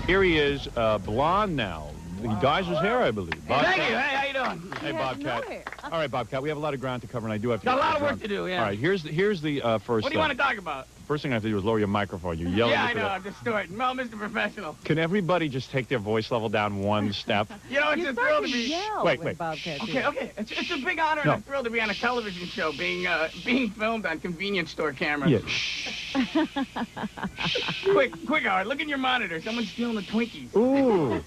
Here he is, blonde now. He dyes his hair, I believe. Thank you. Hey, how you doing? Hey, Bobcat. All right, Bobcat, we have a lot of ground to cover, and I do have to... Got a lot of work to do, yeah. All right, here's the first What do you want to talk about? First thing I have to do is lower your microphone. You're yelling. Yeah, I know. I'm distorting. Well, Mr. Professional. Can everybody just take their voice level down one step? You know, it's a thrill to be... Wait. Okay. It's a big honor and a thrill to be on a television show being filmed on convenience store cameras. Yeah, shh. Quick, Howard. Look in your monitor. Someone's stealing the Twinkies. Ooh.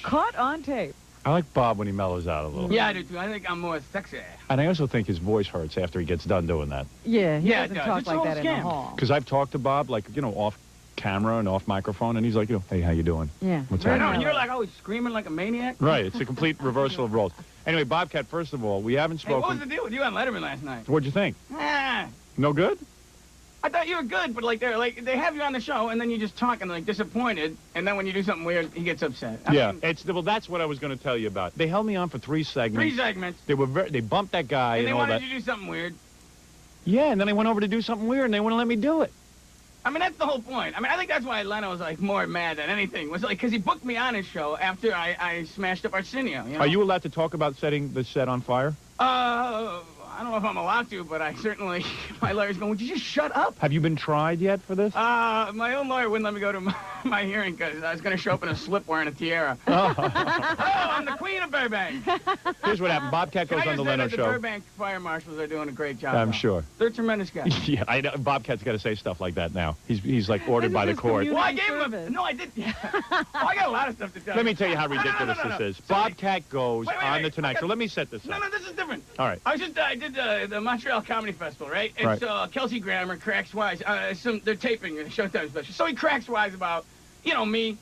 Caught on tape. I like Bob when he mellows out a little. Yeah, I do, too. I think I'm more sexy. And I also think his voice hurts after he gets done doing that. Yeah, he Yeah, doesn't it does. talk It's like all that in the scam. hall. Because I've talked to Bob, like, you know, off camera and off microphone, and he's like, you know, hey, how you doing? Yeah. What's I know, happening? and you're like always screaming like a maniac. Right, it's a complete reversal of roles. Anyway, Bobcat, first of all, we haven't Hey, what was spoken... the deal with you on Letterman last night? What'd you think? Ah, No good? I thought you were good, but they have you on the show, and then you just talk and like disappointed, and then when you do something weird, he gets upset. I mean, Well, that's what I was going to tell you about. They held me on for 3 segments. 3 segments. They bumped that guy And they all wanted that. you to do something weird. Yeah, and then I went over to do something weird, and they wouldn't let me do it. I mean, that's the whole point. I mean, I think that's why Leno was like more mad than anything. Was like because he booked me on his show after I smashed up Arsenio. You know? Are you allowed to talk about setting the set on fire? I don't know if I'm allowed to, but I certainly. My lawyer's going. Would you just shut up? Have you been tried yet for this? My own lawyer wouldn't let me go to my hearing because I was going to show up in a slip wearing a tiara. Oh. I'm the queen of Burbank. Here's what happened. Bobcat goes on the Leno The show. Burbank fire marshals are doing a great job. I'm though. sure. They're tremendous guys. Yeah, I know. Bobcat's got to say stuff like that now. He's like ordered by the court. Well, I gave him a... No, I did. Yeah. Well, I got a lot of stuff to tell Let you. me tell you how ridiculous No. this is. So Bobcat goes wait, on the wait. Tonight Show. Let me set this up. No, this is different. All right. I did the Montreal Comedy Festival, right? And Right. so Kelsey Grammer cracks wise. They're taping a Showtime special. So he cracks wise about, me,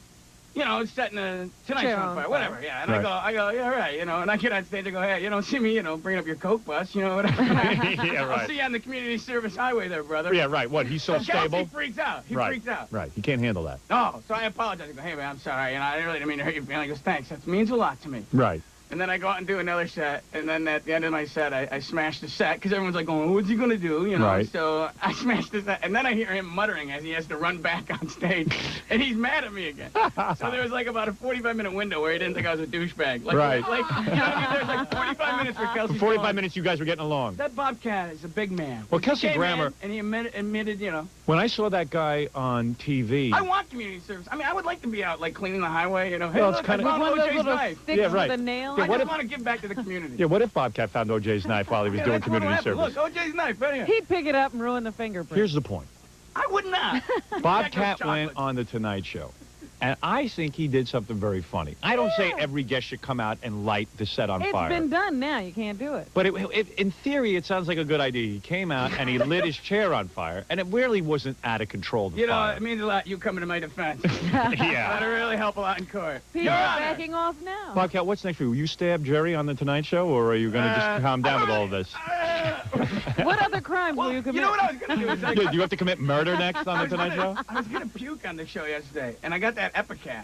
setting a Tonight Show on fire, whatever. Yeah. And Right. I go, yeah, right. And I get on stage. I go, hey, you don't see me, bringing up your Coke bus, whatever. Yeah, right. I'll see you on the community service highway there, brother. Yeah, right. What? He's so stable? Kelsey freaks out. He Right. freaks out. Right. He can't handle that. Oh, so I apologize. I go, hey, man, I'm sorry. I really didn't mean to hurt your feelings. He goes, thanks. That means a lot to me. Right. And then I go out and do another set, and then at the end of my set, I smashed the set, because everyone's like going, what's he going to do, Right. So I smashed the set, and then I hear him muttering as he has to run back on stage, and he's mad at me again. So there was like about a 45-minute window where he didn't think I was a douchebag. Right. Like, you know what I mean? There's like 45 minutes for Kelsey. For 45 minutes, you guys were getting along. That Bobcat is a big man. Well, He's a Kelsey gay Grammer... man, and he admitted, When I saw that guy on TV... I want community service. I mean, I would like to be out, like, cleaning the highway, Hey, Well, it's look, kinda- I found One of those OJ's little knife. sticks Yeah, right. with a nail. Yeah, I what just if- want to give back to the community. Yeah, what if Bobcat found O.J.'s knife while he was doing that's what'll community happen. service? Look, OJ's knife, right here. He'd pick it up and ruin the fingerprint. Here's the point. I would not. Bobcat went on the Tonight Show, and I think he did something very funny. I don't say every guest should come out and light the set on It's fire. been done now. You can't do it. But in theory, it sounds like a good idea. He came out and he lit his chair on fire, and it really wasn't out of control. The fire. It means a lot you coming to my defense. Yeah. That'll really help a lot in court. People Your are Honor. backing off now. Bobcat, what's next for you? Will you stab Jerry on the Tonight Show, or are you going to just calm down with all of this? What other crimes will you commit? You know what I was going to do? Is Do you have to commit murder next on the Tonight Show? I was going to puke on the show yesterday, and I got that Epicat.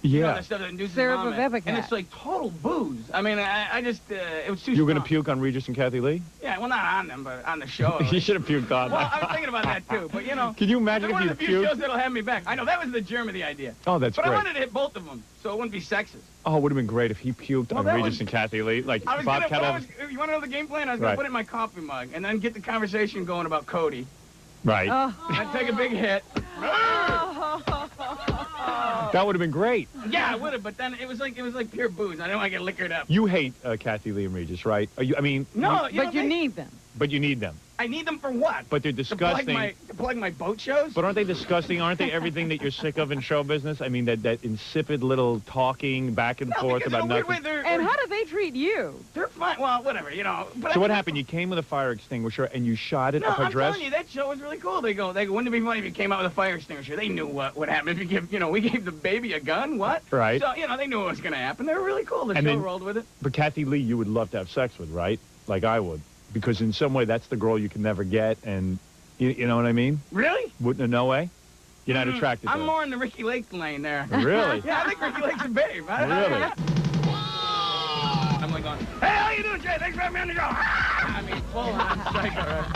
Yeah. The stuff that induces Syrup of vomit. Epicat. And it's like total booze. I mean, I just, it was too You were going to strong. puke on Regis and Kathy Lee? Yeah, well, not on them, but on the show. You should have puked on Well, them. I was thinking about that, too, but, Can you imagine they're one if of the you few puked? shows that'll have me back. I know, that was the germ of the idea. Oh, that's But great. I wanted to hit both of them, so it wouldn't be sexist. Oh, it would have been great if he puked on that Regis was- and Kathy Lee. Like, I was Bobcat gonna, over... you want to know the game plan? I was going Right. to put it in my coffee mug and then get the conversation going about Cody. Right. And take a big hit. That would have been great. Yeah, I would have, but then it was like pure booze. I didn't want to get liquored up. You hate Kathy Lee and Regis, right? No, But you don't need them. But you need them. I need them for what? But they're To plug disgusting. to plug my boat shows? But aren't they disgusting? Aren't they everything that you're sick of in show business? I mean, that insipid little talking back and No, forth because in about a weird nothing. way, And how do they treat you? they're fine. Well, whatever, But So what happened? You came with a fire extinguisher and you shot it No, up her I'm dress? telling you, that show was really cool. They go, wouldn't it be funny if you came out with a fire extinguisher? They knew what would happen if you give, we gave the baby a gun. What? Right. So, they knew what was going to happen. They were really cool. The And show then- rolled with it. But Kathy Lee, you would love to have sex with, right? Like I would. Because in some way, that's the girl you can never get, and you know what I mean? Really? Wouldn't no way? You're not attracted to I'm her. more in the Ricky Lake lane there. Really? Yeah, I think Ricky Lake's a babe. Really? I'm like going, hey, how you doing, Jay? Thanks for having me on the show. I mean, full on psycho, right?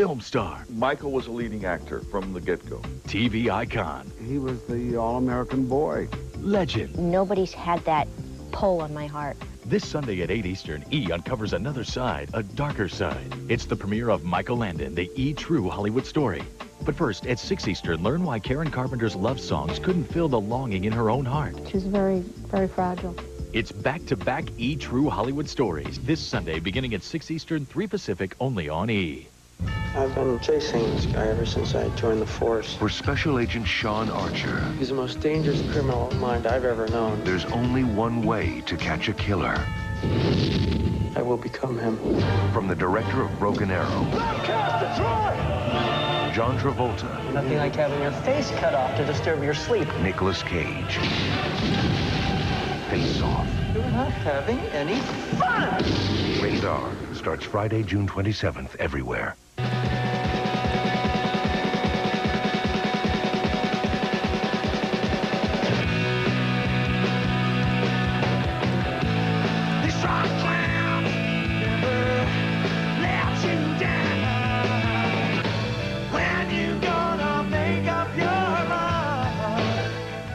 film star, Michael was a leading actor from the get-go. TV icon, He was the all-American boy. legend. Nobody's had that pull on my heart. This Sunday at 8 Eastern, E uncovers another side, a darker side. It's the premiere of Michael Landon, the E! True Hollywood Story. But first, at 6 Eastern, learn why Karen Carpenter's love songs couldn't fill the longing in her own heart. She was very, very fragile. It's back-to-back E! True Hollywood Stories this Sunday, beginning at 6 Eastern, 3 Pacific, only on E! I've been chasing this guy ever since I joined the force. For Special Agent Sean Archer, He's the most dangerous criminal mind I've ever known. there's only one way to catch a killer. I will become him. From the director of Broken Arrow, John Travolta, Nothing like having your face cut off to disturb your sleep. Nicolas Cage. Face Off. You're not having any fun! Rated R. Starts Friday, June 27th, everywhere.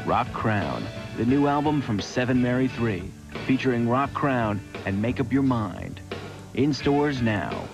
Rock Crown, the new album from 7 Mary 3, featuring Rock Crown and Make Up Your Mind. In stores now.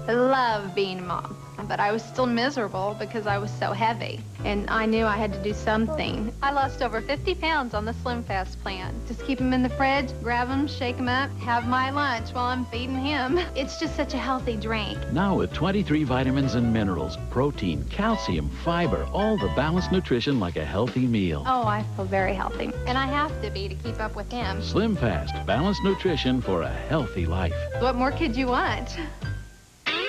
I love being a mom, but I was still miserable because I was so heavy, and I knew I had to do something. I lost over 50 pounds on the Slim Fast plan. Just keep them in the fridge, grab them, shake them up, have my lunch while I'm feeding him. It's just such a healthy drink. Now with 23 vitamins and minerals, protein, calcium, fiber, all the balanced nutrition like a healthy meal. Oh, I feel very healthy, and I have to be to keep up with him. Slim Fast, balanced nutrition for a healthy life. What more could you want?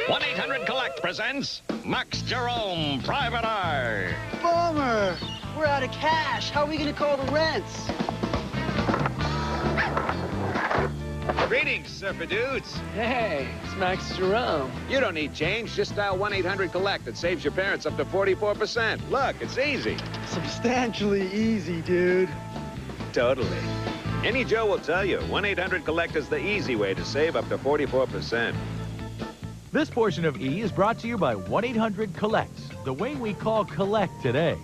1-800-COLLECT presents Max Jerome, Private Eye. Bummer! We're out of cash. How are we going to call the rents? Greetings, surfer dudes. Hey, it's Max Jerome. You don't need change. Just dial 1-800-COLLECT. It saves your parents up to 44%. Look, it's easy. Substantially easy, dude. Totally. Any Joe will tell you, 1-800-COLLECT is the easy way to save up to 44%. This portion of E! is brought to you by 1-800-COLLECT, the way we call collect today.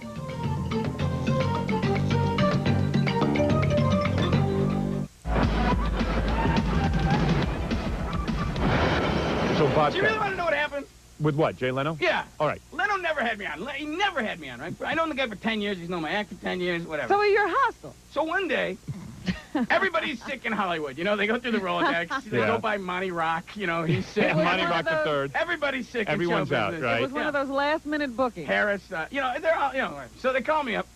So, Bob, Do you really want to know what happened? with what, Jay Leno? Yeah. All right. Leno never had me on. He never had me on, right? I known the guy for 10 years. He's known my act for 10 years, whatever. So you're hostile. So one day, everybody's sick in Hollywood. You know, they go through the Rolodex. They Yeah. go by Monty Rock. You know, he's sick. It was Monty one Rock of the those- third. Everybody's sick. in Everyone's show out, business. right. It was one of those last-minute bookings. Harris, you know, they're all, you know. So they call me up,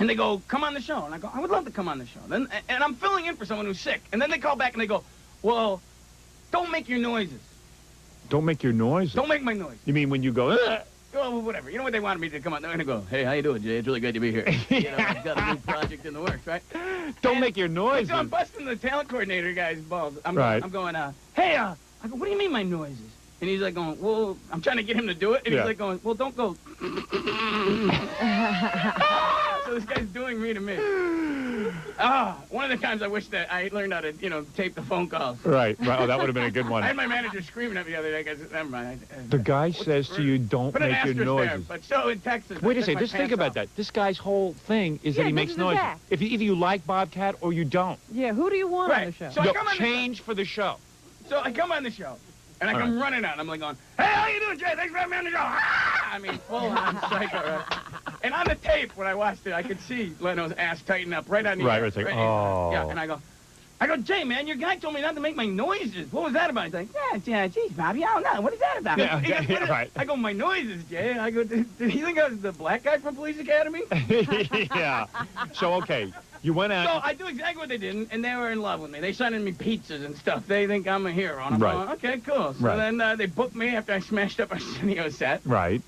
and they go, "Come on the show." And I go, "I would love to come on the show." Then, and I'm filling in for someone who's sick. And then they call back and they go, "Well, don't make your noises. Don't make your noise. Don't make my noise." You mean when you go, "Ugh." Oh, whatever. You know what they wanted me to come on there and go, "Hey, how you doing, Jay? It's really good to be here. You know, I've got a new project in the works, right?" Don't And make your noise. So I'm busting the talent coordinator guy's balls. I'm Right. going, "Hey, I go, what do you mean my noises?" And he's like going, "Well," I'm trying to get him to do it, and Yeah. he's like going, "Well, don't go." So this guy's doing me to me. One of the times I wish that I learned how to, you know, tape the phone calls. Right. Oh, that would have been a good I one. had my manager screaming at me the other day. I said, "Never mind." The guy says to you, don't Put an make your asterisk noises. there, but so in Texas. Wait a I took second, my just think pants about off. that. This guy's whole thing is Yeah, that he this makes is the noises. fact. If you like Bobcat or you don't. Yeah, who do you want on Right. the show? So I come on the change for the show. So I come on the show, and I All come right. running out, and I'm like going, "Hey, how you doing, Jay? Thanks for having me on the show." Ah! I mean, full on psycho, right? And on the tape, when I watched it, I could see Leno's ass tighten up right on the Right, air. it's like, right oh. Yeah, and I go, "Jay, man, your guy told me not to make my noises. What was that about?" He's like, "Yeah, geez, Bobby, I don't know. What is that about?" Yeah, He goes, okay, "What is-" right. I go, "My noises, Jay." I go, did he think I was the black guy from Police Academy? Yeah. So, okay, you went So out. I do exactly what they did, and they were in love with me. They sending me pizzas and stuff. They think I'm a hero. And I'm Right. going, "Okay, cool." So Right. then they booked me after I smashed up Arsenio set. Right.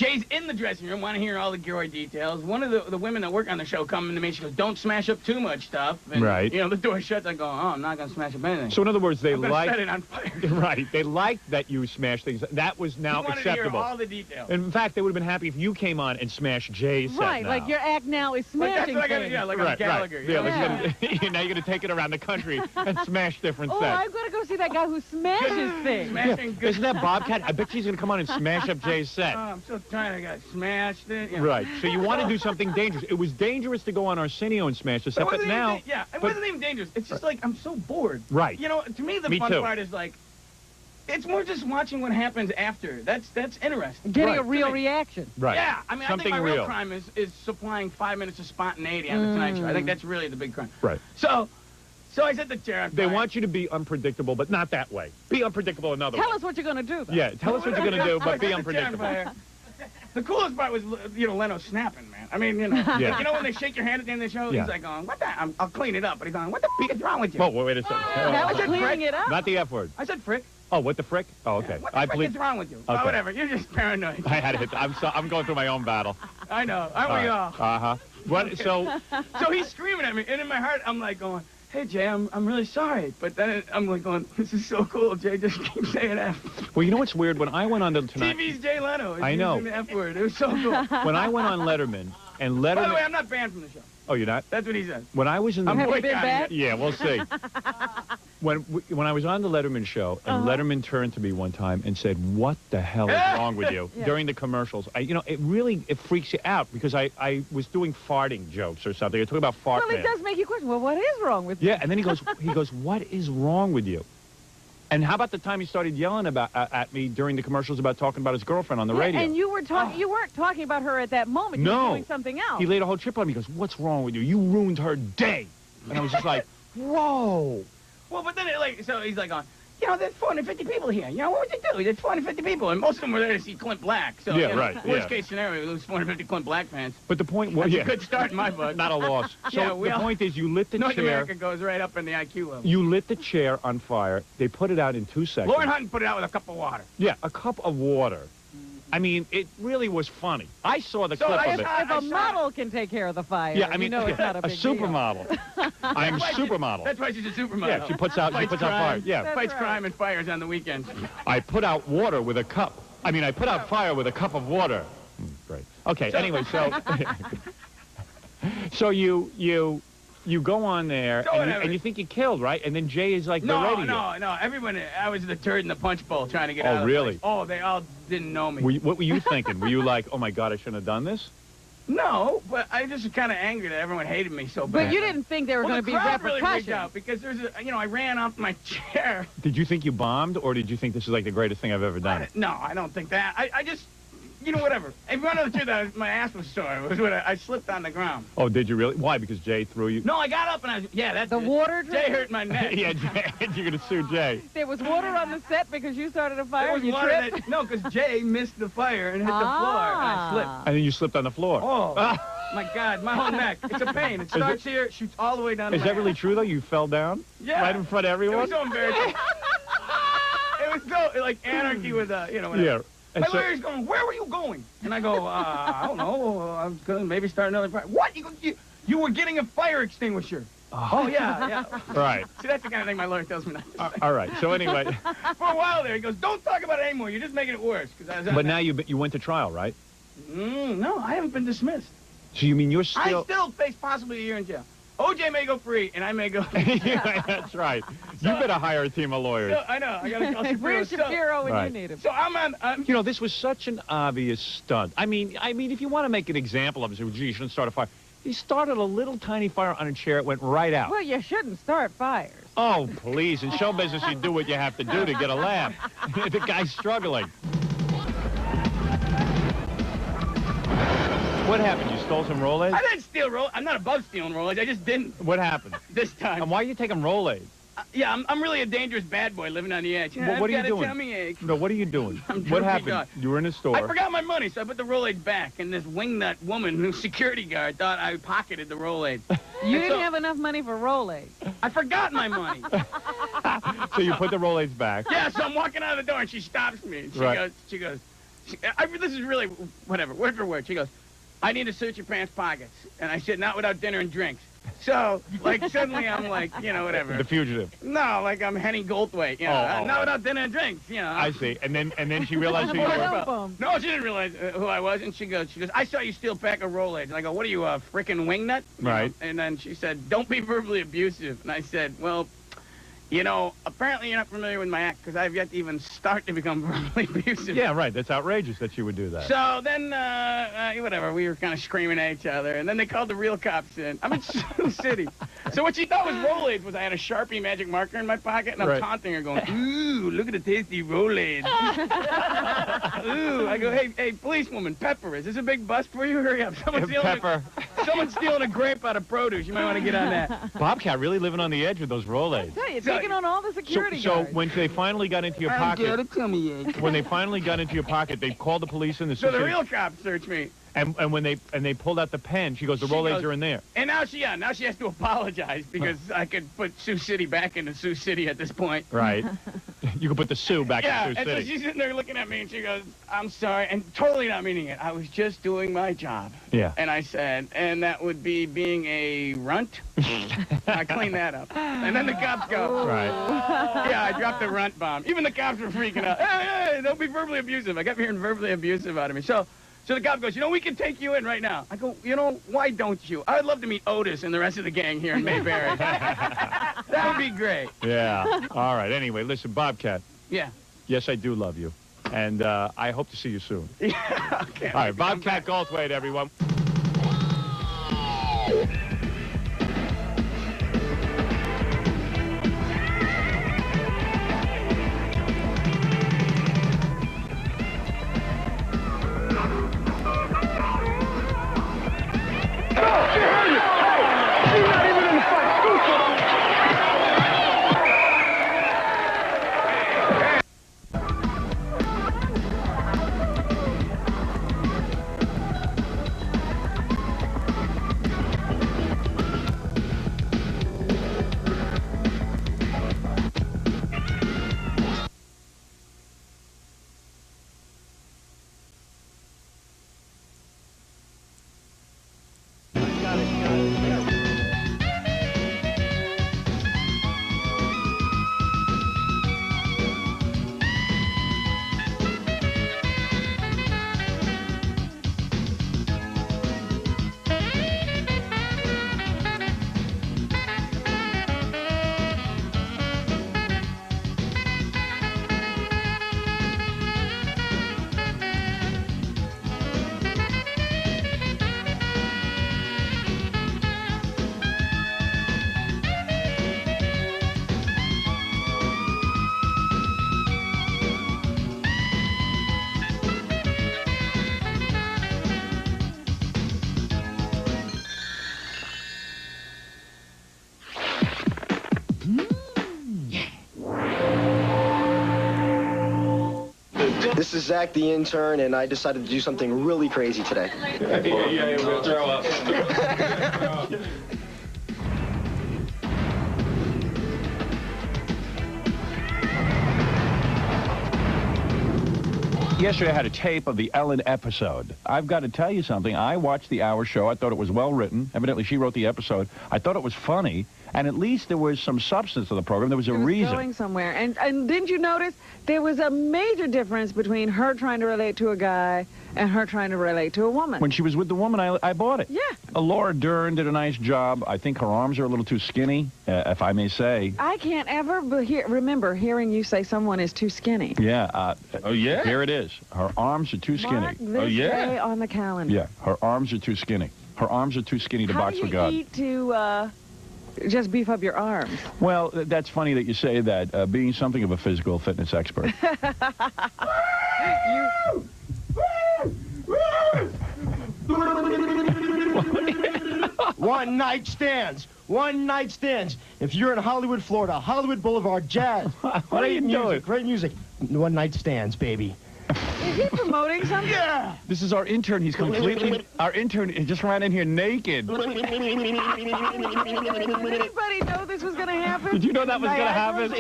Jay's in the dressing room, want to hear all the gory details. One of the women that work on the show come to me. She goes, "Don't smash up too much stuff." And, Right. You know, the door shuts. I go, "Oh, I'm not gonna smash up anything." So in other words, they I'm gonna like set it on fire. Right. They liked that you smashed things. That was now You wanted acceptable. to hear all the details. In fact, they would have been happy if you came on and smashed Jay's set Right, now. like your act now is Like, that's smashing what I gotta, things. yeah, like Right, I'm Gallagher. right. you know? Now you're going to take it around the country and smash different Oh, sets. I'm going to go see that guy who smashes things. Smashing good Isn't that Bobcat? I bet she's going to come on and smash up Jay's set. Oh, I'm still trying. I got smashed it. You know. Right. So you want to do something dangerous. It was dangerous to go on Arsenio and smash the set, but now... Yeah, it wasn't even dangerous. It's just like, I'm so bored. Right. You know, to me, the fun part is like, it's more just watching what happens after. That's interesting. Getting Right. a real reaction. Right. Yeah, I mean, Something I think my real real. crime is supplying 5 minutes of spontaneity on the Tonight Show. I think that's really the big crime. Right. So I set the chair on They fire. want you to be unpredictable, but not that way. Be unpredictable another way. Tell us what you're going to do, though. Yeah, tell us what you're going to do, I but be set the chair on unpredictable. fire. The coolest part was, you know, Leno snapping, man. I mean, you know, Yeah. you know when they shake your hand at the end of the show, Yeah. he's like going, "What the? I'll clean it up." But he's going, "What the f is wrong with you?" Oh, wait a second. That was I said cleaning frick. it up. Not the F word. I said frick. Oh, what the frick? Oh, okay. What the frick is wrong with you? Oh, Okay. whatever. You're just paranoid. I had it. I'm going through my own battle. I know. Aren't we all? Uh-huh. What? So, So he's screaming at me, and in my heart, I'm like going, "Hey, Jay, I'm really sorry." But then I'm like going, "This is so cool, Jay. Just keep saying F." well, you know what's weird? When I went on the Tonight... TV's Jay Leno. He's I know. using the F word. It was so cool. When I went on Letterman, and By the way, Letterman... I'm not banned from the show. Oh, you're not? That's what he said. When I was in the... I'm Have you been boycotting back? it. Yeah, we'll see. When I was on the Letterman show, and Letterman turned to me one time and said, "What the hell is wrong with you?" Yeah. During the commercials. It freaks you out because I was doing farting jokes or something. I talking about fart Well, it man. does make you question, well, what is wrong with you? Yeah, and then he goes, "What is wrong with you?" And how about the time he started yelling at me during the commercials about talking about his girlfriend on the radio? And you were talking. You weren't talking about her at that moment. You No. were doing something else. He laid a whole trip on me. He goes, "What's wrong with you? You ruined her day." And I was just like, "Whoa." Well, but then so he's like, you know, there's 450 people here. You know, what would you do? There's 450 people, and most of them were there to see Clint Black. So, Yeah, you know, right, Worst yeah. case scenario, we lose 450 Clint Black fans. But the point was, That's a good start in my book. not a loss. So Yeah, the point is, you lit the North chair. America goes right up in the IQ level. You lit the chair on fire. They put it out in 2 seconds. Lauren Hutton put it out with a cup of water. Yeah, a cup of water. I mean, it really was funny. I saw the So clip I of it. saw- If a model can take care of the fire, Yeah, I mean, you know it's not a big supermodel. I'm That's why she- supermodel. That's why she's a supermodel. Yeah, she puts out Fights fire. crime. Yeah, That's Fights right. crime and fires on the weekends. I put out water with a cup. I mean, I put out fire with a cup of water. Great. Okay. Anyway, so you go on there So whatever. and you think you killed, right? And then Jay is like, "They're ready." No. Everyone, I was the turd in the punch bowl trying to get Oh, out of the really? place. Oh, they all didn't know me. What were you thinking? Were you like, "Oh my God, I shouldn't have done this"? No, but I just was kind of angry that everyone hated me so bad. But you didn't think there were Well, going to the be crowd really repercussions. freaked out because I ran off my chair. Did you think you bombed, or did you think this is like the greatest thing I've ever done? No, I don't think that. I just, whatever. If you want to know the truth, my ass was sore. It was when I slipped on the ground. Oh, did you really? Why? Because Jay threw you? No, I got up and that's The it. water Jay drip? hurt my neck. Yeah, Jay, you're gonna sue Jay. There was water on the set because you started a fire There was and you water tripped? no, because Jay missed the fire and hit the floor, and I slipped. And then you slipped on the floor. Oh, my God, my whole neck. It's a pain. It starts here, it shoots all the way down to Is my that really ass. true though? You fell down? Yeah. Right in front of It everyone? was so embarrassing. It was so, like, anarchy with, whatever. Yeah. And My so- lawyer's going, "Where were you going?" And I go, I don't know. I was going to maybe start another fire. What? You were getting a fire extinguisher. Oh, yeah. Right. See, that's the kind of thing my lawyer tells me not to say. All right. So anyway, For a while there, he goes, "Don't talk about it anymore. You're just making it worse." but now you went to trial, right? No, I haven't been dismissed. So you mean you're still? I still face possibly a year in jail. OJ may go free, and I may go. Yeah, that's right. You better hire a team of lawyers. I know. I got to call Shapiro. Where's Shapiro when Right. you need him? So I'm on. You know, this was such an obvious stunt. I mean, if you want to make an example of it, gee, you shouldn't start a fire. He started a little tiny fire on a chair. It went right out. Well, you shouldn't start fires. Oh, please. In show business, you do what you have to do to get a laugh. The guy's struggling. What happened? You stole some Rolaids? I didn't steal Rolaids. I'm not above stealing Rolaids. I just didn't What happened? this time. And why are you taking Rolaids? Yeah, I'm really a dangerous bad boy living on the edge. What are you I've got doing? a tummy ache. No, what are you doing? I'm What droopy happened? dog. You were in a store. I forgot my money, so I put the Rolaids back, and this wingnut woman, who's security guard, thought I pocketed the Rolaids. You And didn't so- have enough money for Rolaids. I forgot my money. So you put the Rolaids back. Yeah, so I'm walking out of the door, and she stops me. And Right. she goes, this is really, whatever, word for word. She goes, I need to search your pants pockets. And I said, not without dinner and drinks. So, like, suddenly I'm like, you know, whatever. The fugitive. No, like I'm Henny Goldthwait, you know, not without dinner and drinks, you know. I see. And then she realized who you were. No, she didn't realize who I was, and she goes, I saw you steal a pack of Rolaids. And I go, what are you, a frickin' wingnut? Right. And then she said, don't be verbally abusive. And I said, well, you know, apparently you're not familiar with my act, because I've yet to even start to become verbally abusive. Yeah, right. That's outrageous that she would do that. So then, whatever, we were kind of screaming at each other, and then they called the real cops in. I'm in Sioux City. So what she thought was Rolaids was I had a Sharpie magic marker in my pocket, and I'm taunting her going, ooh, look at the tasty Rolaids. Ooh, I go, hey, policewoman, Pepper, is this a big bust for you? Hurry up. Someone's stealing a grape out of produce. You might want to get on that. Bobcat really living on the edge with those Rolaids. You're taking on all the security So guards. when they finally got into your pocket, when they finally got into your pocket, they called the police and the So the real cops searched me. And when they pulled out the pen, she goes, the Rolaids are in there. And now she has to apologize because I could put Sioux City back into Sioux City at this point. Right. You could put the Sioux back in Sioux and City. so she's sitting there looking at me and she goes, I'm sorry, and totally not meaning it. I was just doing my job. Yeah. And I said, and that would be being a runt? I cleaned that up. And then the cops go, right. Yeah, I dropped the runt bomb. Even the cops were freaking out. Hey, don't be verbally abusive. I kept hearing verbally abusive out of me. So the cop goes, you know, we can take you in right now. I go, you know, why don't you? I'd love to meet Otis and the rest of the gang here in Mayberry. That would be great. Yeah. All right. Anyway, listen, Bobcat. Yeah. Yes, I do love you. And I hope to see you soon. Yeah, okay. All right, Bobcat Goldthwait, everyone. This is Zach, the intern, and I decided to do something really crazy today. Yeah, we'll throw up. Yesterday I had a tape of the Ellen episode. I've got to tell you something. I watched the hour show. I thought it was well written. Evidently, she wrote the episode. I thought it was funny. And at least there was some substance to the program. There was a reason. Going somewhere. And didn't you notice there was a major difference between her trying to relate to a guy and her trying to relate to a woman? When she was with the woman, I bought it. Yeah. Laura Dern did a nice job. I think her arms are a little too skinny, if I may say. I can't ever remember hearing you say someone is too skinny. Yeah. Oh, yeah? Here it is. Her arms are too skinny. Mark this day on the calendar. Yeah. Her arms are too skinny. Her arms are too skinny to box with God. How do you eat to just beef up your arms? Well, that's funny that you say that, being something of a physical fitness expert. One night stands. One night stands. If you're in Hollywood, Florida, Hollywood Boulevard, jazz. What are you doing? Great music. One night stands, baby. Is he promoting something? Yeah. This is our intern. He's completely... Our intern he just ran in here naked. Did anybody know this was going to happen? Did you know that was going to happen?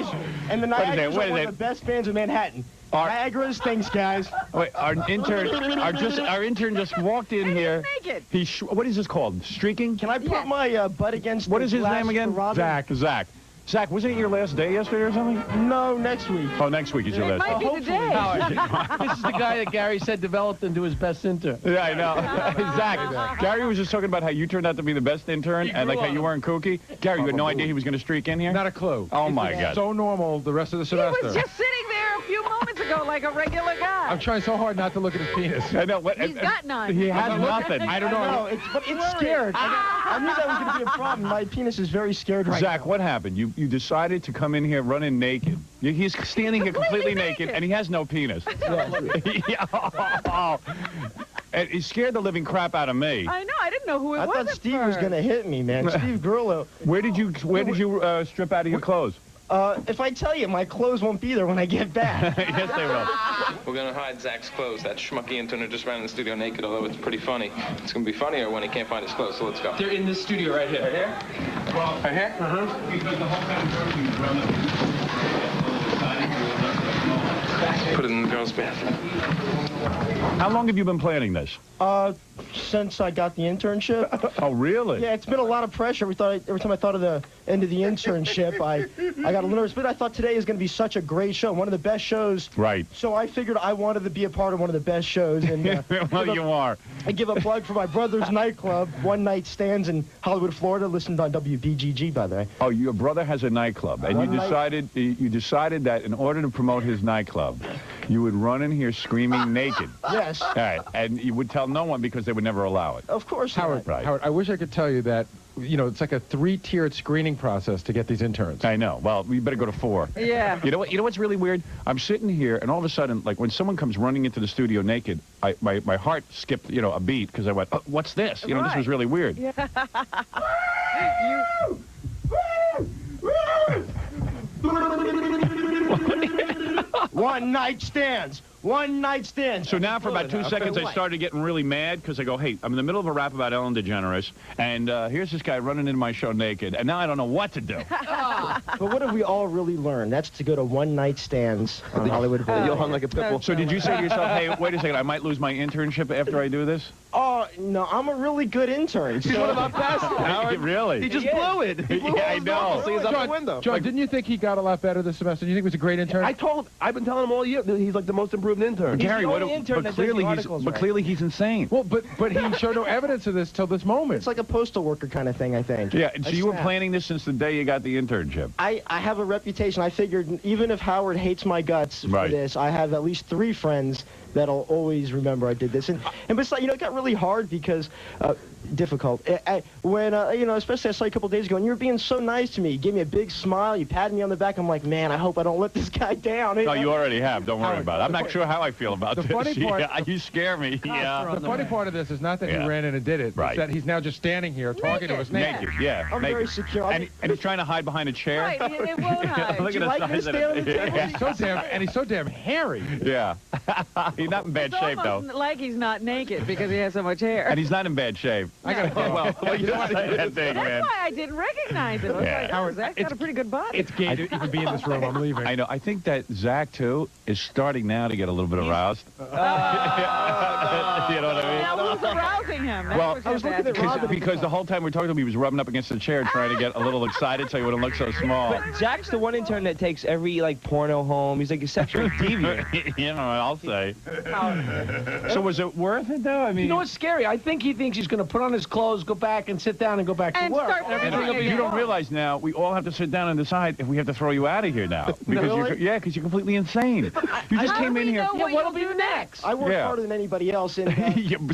And the Niagara's are one of the best fans in Manhattan. Niagara's thanks, guys. Wait, our intern just walked in here. Naked. What is this called? Streaking? Can I put my butt against What the is his glass name again? for Robin? Zach. Zach, wasn't it your last day yesterday or something? No, next week. Oh, next week is your last day. Might be the day. This is the guy that Gary said developed into his best intern. Yeah, I know. Zach, Gary was just talking about how you turned out to be the best intern and like how you weren't kooky. Gary, you had no idea he was going to streak in here? Not a clue. Oh, my God. So normal the rest of the semester. He was just sitting there a few moments ago like a regular guy. I'm trying so hard not to look at his penis. I know. He's got none. He has nothing. I don't know. But it's scared. I knew that was going to be a problem. My penis is very scared right Zach, now. what happened? You decided to come in here running naked. He's standing here completely naked, and he has no penis. And he scared the living crap out of me. I know. I didn't know who it was. I thought Steve was going to hit me, man. Steve Grillo. Where did you strip out of your clothes? If I tell you, my clothes won't be there when I get back. Yes, they will. We're gonna hide Zach's clothes. That schmucky intern just ran in the studio naked, although it's pretty funny. It's gonna be funnier when he can't find his clothes, so let's go. They're in this studio right here. Right here? Well, Right here? Because the whole time Put it in the girls' bathroom. How long have you been planning this? Since I got the internship. Oh, really? Yeah, it's been a lot of pressure. Every time I thought of the end of the internship, I got a little nervous. But I thought today is going to be such a great show, one of the best shows. Right. So I figured I wanted to be a part of one of the best shows. And well, you are. I give a plug for my brother's nightclub, One Night Stands in Hollywood, Florida. Listened on WBGG, by the way. Oh, your brother has a nightclub, and you decided that in order to promote his nightclub, you would run in here screaming naked. Yes. All right, and you would tell no one because they would never allow it. Of course, Howard. Right. Howard, I wish I could tell you that. You know, it's like a 3-tiered screening process to get these interns. I know. Well, we better go to 4. Yeah. You know what? You know what's really weird? I'm sitting here, and all of a sudden, like when someone comes running into the studio naked, my heart skipped, a beat because I went, oh, "What's this?" You know, this was really weird. Yeah. One night stands. One night stands. So now for about 2 seconds, I started getting really mad because I go, hey, I'm in the middle of a rap about Ellen DeGeneres, and here's this guy running into my show naked, and now I don't know what to do. But what have we all really learned? That's to go to one night stands on Hollywood Boulevard. You'll hung like a pitbull. So did you say to yourself, hey, wait a second, I might lose my internship after I do this? Oh, no, I'm a really good intern. He's one of our best. Howard. Really? He just blew it. He blew I know. See, he's out the window. John, didn't you think he got a lot better this semester? Do you think he was a great intern? I've been telling him all year that he's like the most improved intern. Gary, the only intern that does the articles right. clearly he's insane. Well, but he showed no evidence of this till this moment. It's like a postal worker kind of thing, I think. Yeah, so you were planning this since the day you got the internship. I have a reputation. I figured even if Howard hates my guts for this, I have at least 3 friends that'll always remember I did this. And besides, it got really hard because, difficult. When, especially I saw you a couple days ago, and you were being so nice to me. You gave me a big smile. You patted me on the back. I'm like, man, I hope I don't let this guy down. No, you already have. Don't worry about it. I'm not sure how I feel about this. The funny part... Yeah, you scare me. Yeah. The funny part of this is not that he ran in and did it. Right. It's that he's now just standing here talking to us naked. Yeah. I'm very secure. And he's trying to hide behind a chair. Right, it won't hide. Look Do at you like this down the table? He's so damn hairy. Yeah. He's not in bad shape, though. It's like he's not naked because he has so much hair. And he's not in bad shape. I gotta well, you don't say that thing, man. That's why I didn't recognize him. I was like, Howard, Zach's got a pretty good body. It's gay to even be in this room. I'm leaving. I know. I think that Zach, too, is starting now to get a little bit aroused. You know what I mean? Now who's arousing him? That's Well, what you have to ask. because the whole time we're talking to him, he was rubbing up against the chair trying to get a little excited so he wouldn't look so small. But Zach's the one intern that takes every, porno home. He's like a sexually deviant. You know, I'll say. So was it worth it, though? I mean... You know what's scary? I think he thinks he's going to put on his clothes, go back and sit down and go back to And work. start Everything will be You don't realize now, we all have to sit down and decide if we have to throw you out of here now. Because because you're completely insane. You just came in here. Yeah, what'll be next? I work harder than anybody else. And,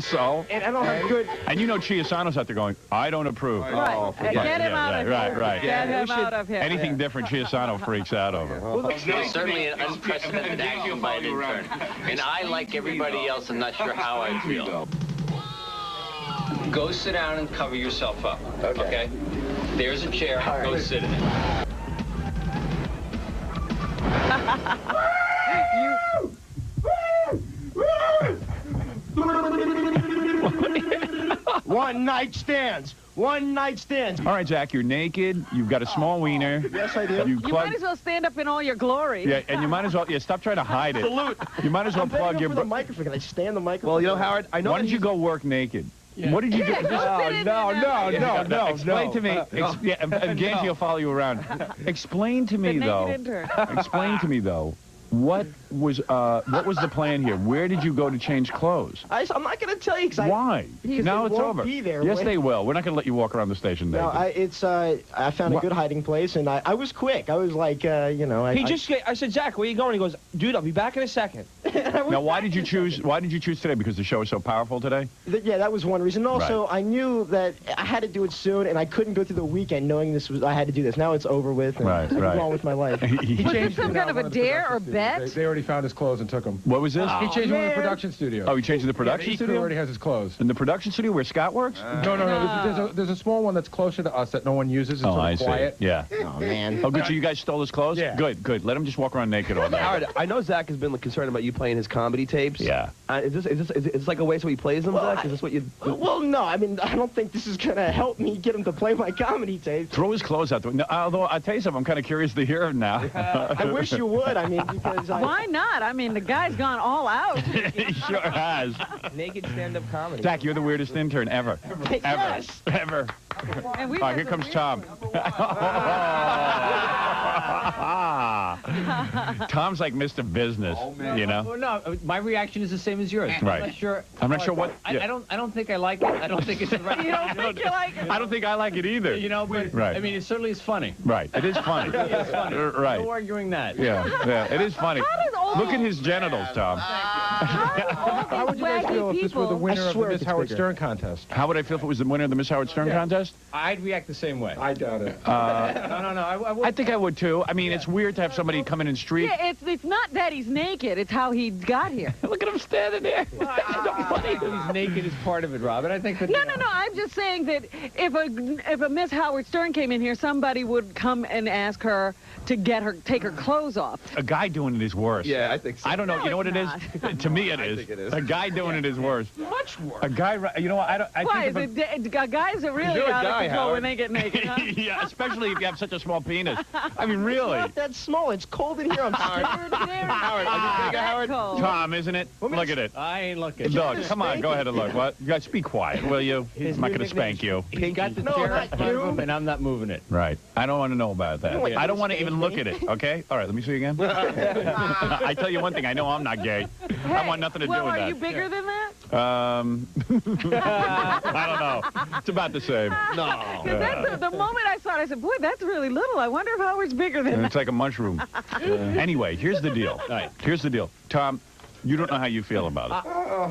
So? and I don't have good... And Chiasano's out there going, I don't approve. Right. Get him out of here. Right. Get him out of here. Anything different, Chiasano freaks out over. Well, certainly an unprecedented action by an intern. And I, like everybody else, am not sure how I feel. Go sit down and cover yourself up. Okay? There's a chair. Go sit in it. You... night stands. One night stands. All right, Zach, you're naked. You've got a small wiener. Yes, I do. You might as well stand up in all your glory. Yeah, and you might as well, stop trying to hide it. Salute. You might as well plug your... the microphone. Can I stand the microphone? Well, you know, Howard, I know. Why don't you go work naked? Yeah. What did you do? No. Explain to me. And Ganji will follow you around. Explain to me, though. Explain to me, though. What was the plan here? Where did you go to change clothes? I'm not going to tell you. Why? Now it's over. Be there. Yes, they will. We're not going to let you walk around the station, David. No, I found a good hiding place, and I was quick. I was like, I said, Zach, where are you going? He goes, dude, I'll be back in a second. Now, why did you choose today? Because the show is so powerful today? Yeah, that was one reason. And also, I knew that I had to do it soon, and I couldn't go through the weekend knowing I had to do this. Now it's over with. And I can go on with my life. Was this some kind of a dare or bet? They already found his clothes and took them. What was this? He changed them in the production studio. Oh, he changed in the production Each studio? crew already has his clothes. In the production studio where Scott works? No. There's a small one that's closer to us that no one uses. It's sort of quiet. Yeah. Oh, man. Oh, good. So you guys stole his clothes? Yeah. Good. Let him just walk around naked all day. Howard, I know Zach has been concerned about you playing his comedy tapes. Yeah. Is this like a way so he plays them, Zach? Is this what you... Well, no. I mean, I don't think this is going to help me get him to play my comedy tapes. Throw his clothes out the window. Although, I'll tell you something, I'm kind of curious to hear him now. I wish you would. I mean, because Why not? I mean, the guy's gone all out. He sure has. Naked stand-up comedy. Zach, you're the weirdest intern ever. Yes. Ever. And we Oh, here comes Tom. Tom's like Mr. Business, you know? Well, no, my reaction is the same as yours. Right. I'm not sure what... I don't think I like it. I don't think it's the right... You don't think you like it? I don't think I like it either. You know, but Right. I mean, it certainly is funny. Right. It is funny. It's funny. Right. No arguing that. Yeah. It is funny. Look at his genitals, Tom. How would you guys feel if this were the winner of the Miss Howard Stern contest? How would I feel if it was the winner of the Miss Howard Stern contest? I'd react the same way. I doubt it. No. I would. I think I would too. I mean, it's weird to have somebody come in and streak. Yeah, it's not that he's naked. It's how he got here. Look at him standing there. He's naked is part of it, Robin. I think that... No. I'm just saying that if a Miss Howard Stern came in here, somebody would come and ask her to take her clothes off. A guy doing it is worse. Yeah, I think so. I don't know. No, You know what it's it is? not. To me, it is. think it is. A guy doing it is worse. Much worse. A guy, you know what? Why? Guys are really You're a out guy, of control Howard. when they get naked, huh? Yeah, especially if you have such a small penis. I mean, really. Not that small. It's cold in here. I'm scared. Howard, are you bigger, Howard? Tom, isn't it? Look at it. I ain't looking. Look, come on, go ahead and look. What? You guys, be quiet, will you? I'm not going to spank you. He got the chair in front of him, and I'm not moving it. Right. I don't want to know about that. Wait, I don't want to even look at it, okay? All right, let me see again. I tell you one thing, I know I'm not gay. I want nothing to do with that. Are you bigger than that? I don't know. It's about the same. No. The moment I saw it, I said, boy, that's really little. I wonder if Howard's bigger than And that. it's like a mushroom. Anyway, here's the deal. All right. Here's the deal. Tom, you don't know how you feel about it.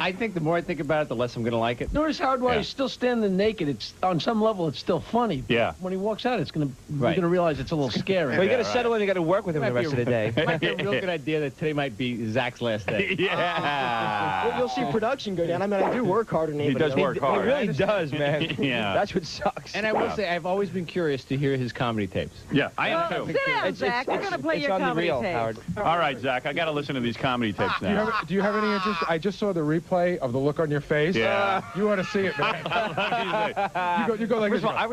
I think the more I think about it, the less I'm going to like it. Notice, Howard, while he's still standing naked, it's on some level, it's still funny. Yeah. When he walks out, you're going to realize it's a little scary. Well, you got to settle in. You got to work with him the rest of the day. It might be a real good idea that today might be Zach's last day. Yeah. Well, you'll see production go down. I mean, I do work harder than He anybody does else. work hard. He really does, man. Yeah. That's what sucks. And I will say, I've always been curious to hear his comedy tapes. Yeah, I am too. Sit down, Zach. We're going to play it's your on the comedy reel, tape. Howard. All right, Zach, I got to listen to these comedy tapes now. Do you have any interest? I just saw the replay of the look on your face. Yeah. You want to see it, man. you go like First this. of all, I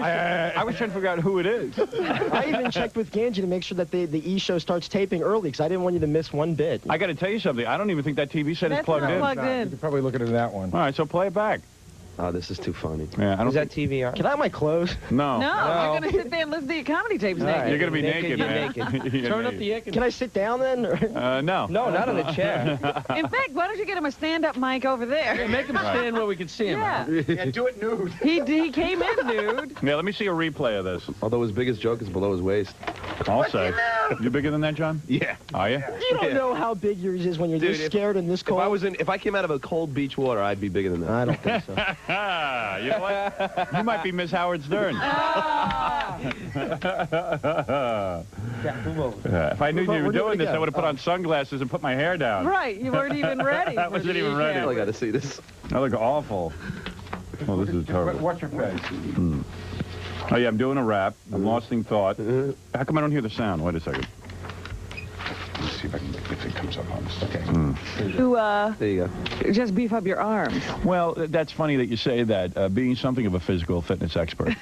was trying to figure out who it is. I even checked with Ganji to make sure that the E! show starts taping early because I didn't want you to miss one bit. I got to tell you something. I don't even think that TV set is That's plugged not in. plugged You in. could probably look into that one. All right, so play it back. Oh, this is too funny. Yeah, I don't Is that TV on? Can I have my clothes? No. No, you're going to sit there and listen to your comedy tapes All naked. right. You're going to be naked, You're man. naked. You're Turn up naked. the air conditioner. Can I sit down then? No. No, not on the chair. In fact, why don't you get him a stand-up mic over there? Make him stand where we can see him. Yeah. Yeah, do it nude. He came in nude. Yeah, let me see a replay of this. Although his biggest joke is below his waist. I'll say. You bigger than that, John? Yeah. Are you? You don't know how big yours is when you're this scared and this cold. If I came out of a cold beach water, I'd be bigger than that. I don't think so. You know what? You might be Miss Howard Stern. If I knew you were doing this, I would have put on sunglasses and put my hair down. Right, you weren't even ready. I wasn't even ready. I got to see this. I look awful. Oh, this is terrible. What's your face? Oh, yeah, I'm doing a rap. I'm lost in thought. How come I don't hear the sound? Wait a second. see if it comes up on this. Okay. There you go. Just beef up your arms. Well, that's funny that you say that, being something of a physical fitness expert.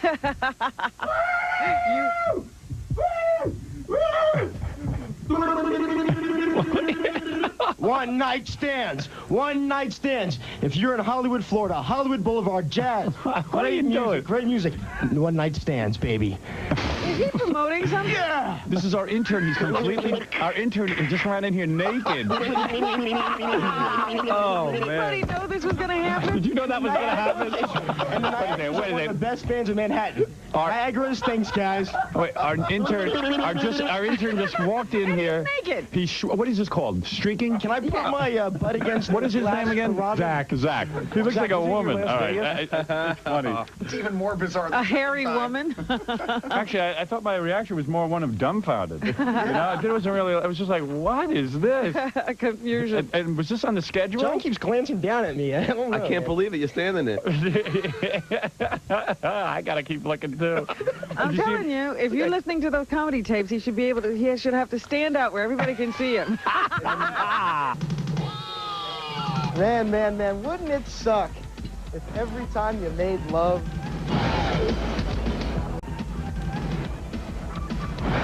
One night stands. One night stands. If you're in Hollywood, Florida, Hollywood Boulevard, jazz. What are you doing? Great music. One night stands, baby. Is he promoting something? Yeah. This is our intern. He's completely... Our intern just ran in here naked. Oh, Did anybody know this was going to happen? Did you know that was going to happen? And then I Wait a one of the minute. best bands in Manhattan. Niagara stinks, guys. Wait, our intern just walked in here. Naked. What is this called? Streaking? Can I put my butt against... What is his glass name again? garage? Zach. He looks Zach, like a is it your woman. last All name? right. Funny. It's even more bizarre than A hairy woman? Actually, I thought my reaction was more one of dumbfounded. You know, it wasn't really... I was just like, what is this? Confusion. And was this on the schedule? John keeps glancing down at me. I don't know. I can't believe it. You're standing there. I gotta keep looking too. I'm telling you, if you're listening to those comedy tapes, he should have to stand out where everybody can see him. Man, wouldn't it suck if every time you made love...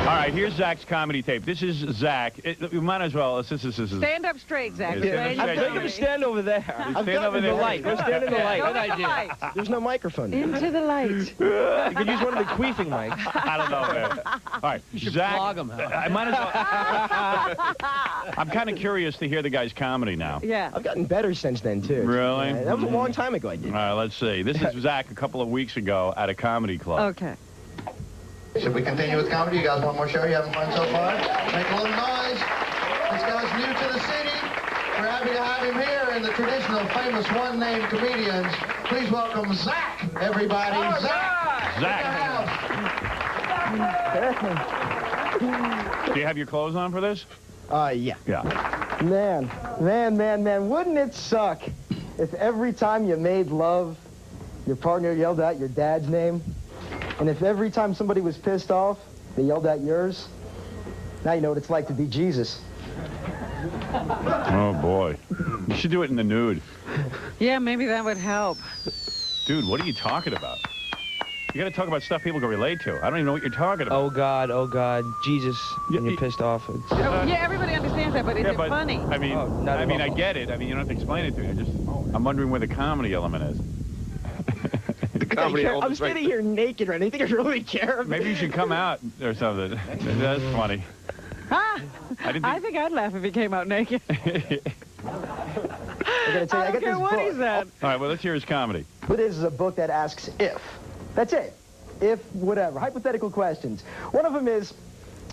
All right, here's Zach's comedy tape. This is Zach. We might as well. This is. Stand up straight, Zach. Yeah, I'm going to stand over there. Stand over there. The light. Go stand in the light. Go to the light. There's no microphone. Into the light. You could use one of the queefing mics. I don't know, man. All right, Zach. Flog him. I might as well. I'm kind of curious to hear the guy's comedy now. Yeah. I've gotten better since then, too. Really? Yeah, that was a long time ago I did. All right, let's see. This is Zach a couple of weeks ago at a comedy club. Okay. Should we continue with comedy? You guys want more show? You having fun so far? Make a little noise. This guy's new to the city. We're happy to have him here in the traditional famous one-name comedians. Please welcome Zach, everybody. Oh, Zach. Do you have your clothes on for this? Yeah. Yeah. Man, wouldn't it suck if every time you made love, your partner yelled out your dad's name? And if every time somebody was pissed off, they yelled out yours? Now you know what it's like to be Jesus. Oh, boy. You should do it in the nude. Yeah, maybe that would help. Dude, what are you talking about? You got to talk about stuff people can relate to. I don't even know what you're talking about. Oh, God, Jesus, when you're pissed off. Yeah, everybody understands that, but is it funny? I mean, I get it. I mean, you don't have to explain it to me. I'm wondering where the comedy element is. I'm standing here naked right now. You think I really care? Maybe you should come out or something. That's funny. I think I'd laugh if he came out naked. I gotta tell you, I got this what book. he said. All right, well, let's hear his comedy. What it is a book that asks if. That's it. If, whatever. Hypothetical questions. One of them is,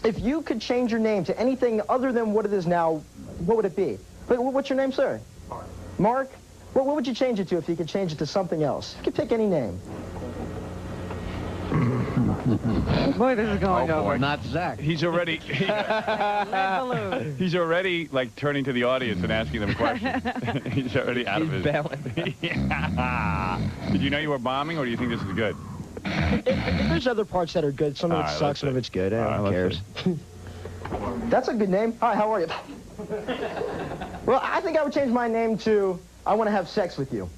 if you could change your name to anything other than what it is now, what would it be? What's your name, sir? Mark. Mark? What would you change it to if you could change it to something else? You could pick any name. Boy, this is going over. Not Zach. He's already... He's already, like, turning to the audience and asking them questions. He's already out of his... Yeah. Did you know you were bombing, or do you think this is good? If there's other parts that are good, some of it sucks, some of it's good. Who cares? That's a good name. Hi, how are you? Well, I think I would change my name to I Want to Have Sex With You.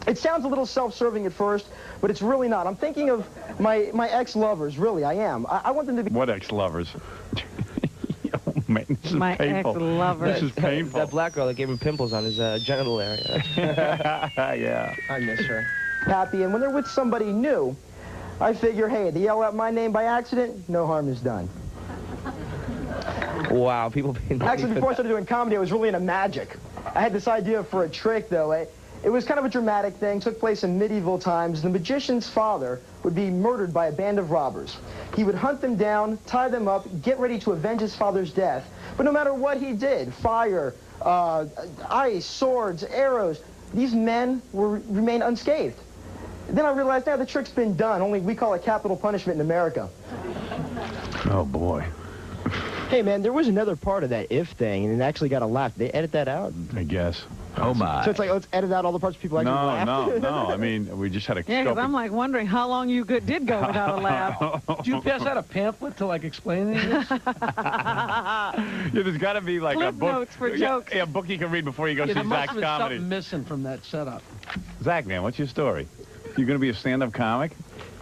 It sounds a little self-serving at first, but it's really not. I'm thinking of my ex-lovers, really, I am. I want them to be... What ex-lovers? Oh, man, this is my painful. ex-lovers. This is painful. That black girl that gave him pimples on his genital area. Yeah. I miss her. Happy, and when they're with somebody new, I figure, hey, to yell out my name by accident, no harm is done. Wow, people being... Actually, before I started doing comedy, I was really into magic. I had this idea for a trick, though. It was kind of a dramatic thing, took place in medieval times. The magician's father would be murdered by a band of robbers. He would hunt them down, tie them up, get ready to avenge his father's death. But no matter what he did, fire, ice, swords, arrows, these men remained unscathed. Then I realized, now the trick's been done, only we call it capital punishment in America. Oh, boy. Hey, man, there was another part of that if thing, and it actually got a laugh. They edit that out? I guess. Oh, my. So it's like, let's edit out all the parts people actually laugh. No. I mean, we just had a... Yeah, because I'm like wondering how long you did go without a laugh. Did you pass out a pamphlet to, like, explain this? Yeah, there's got to be, like, Clip a book... notes for jokes. Yeah, a book you can read before you go see there must Zach's have been comedy. something missing from that setup. Zach, man, what's your story? You going to be a stand-up comic?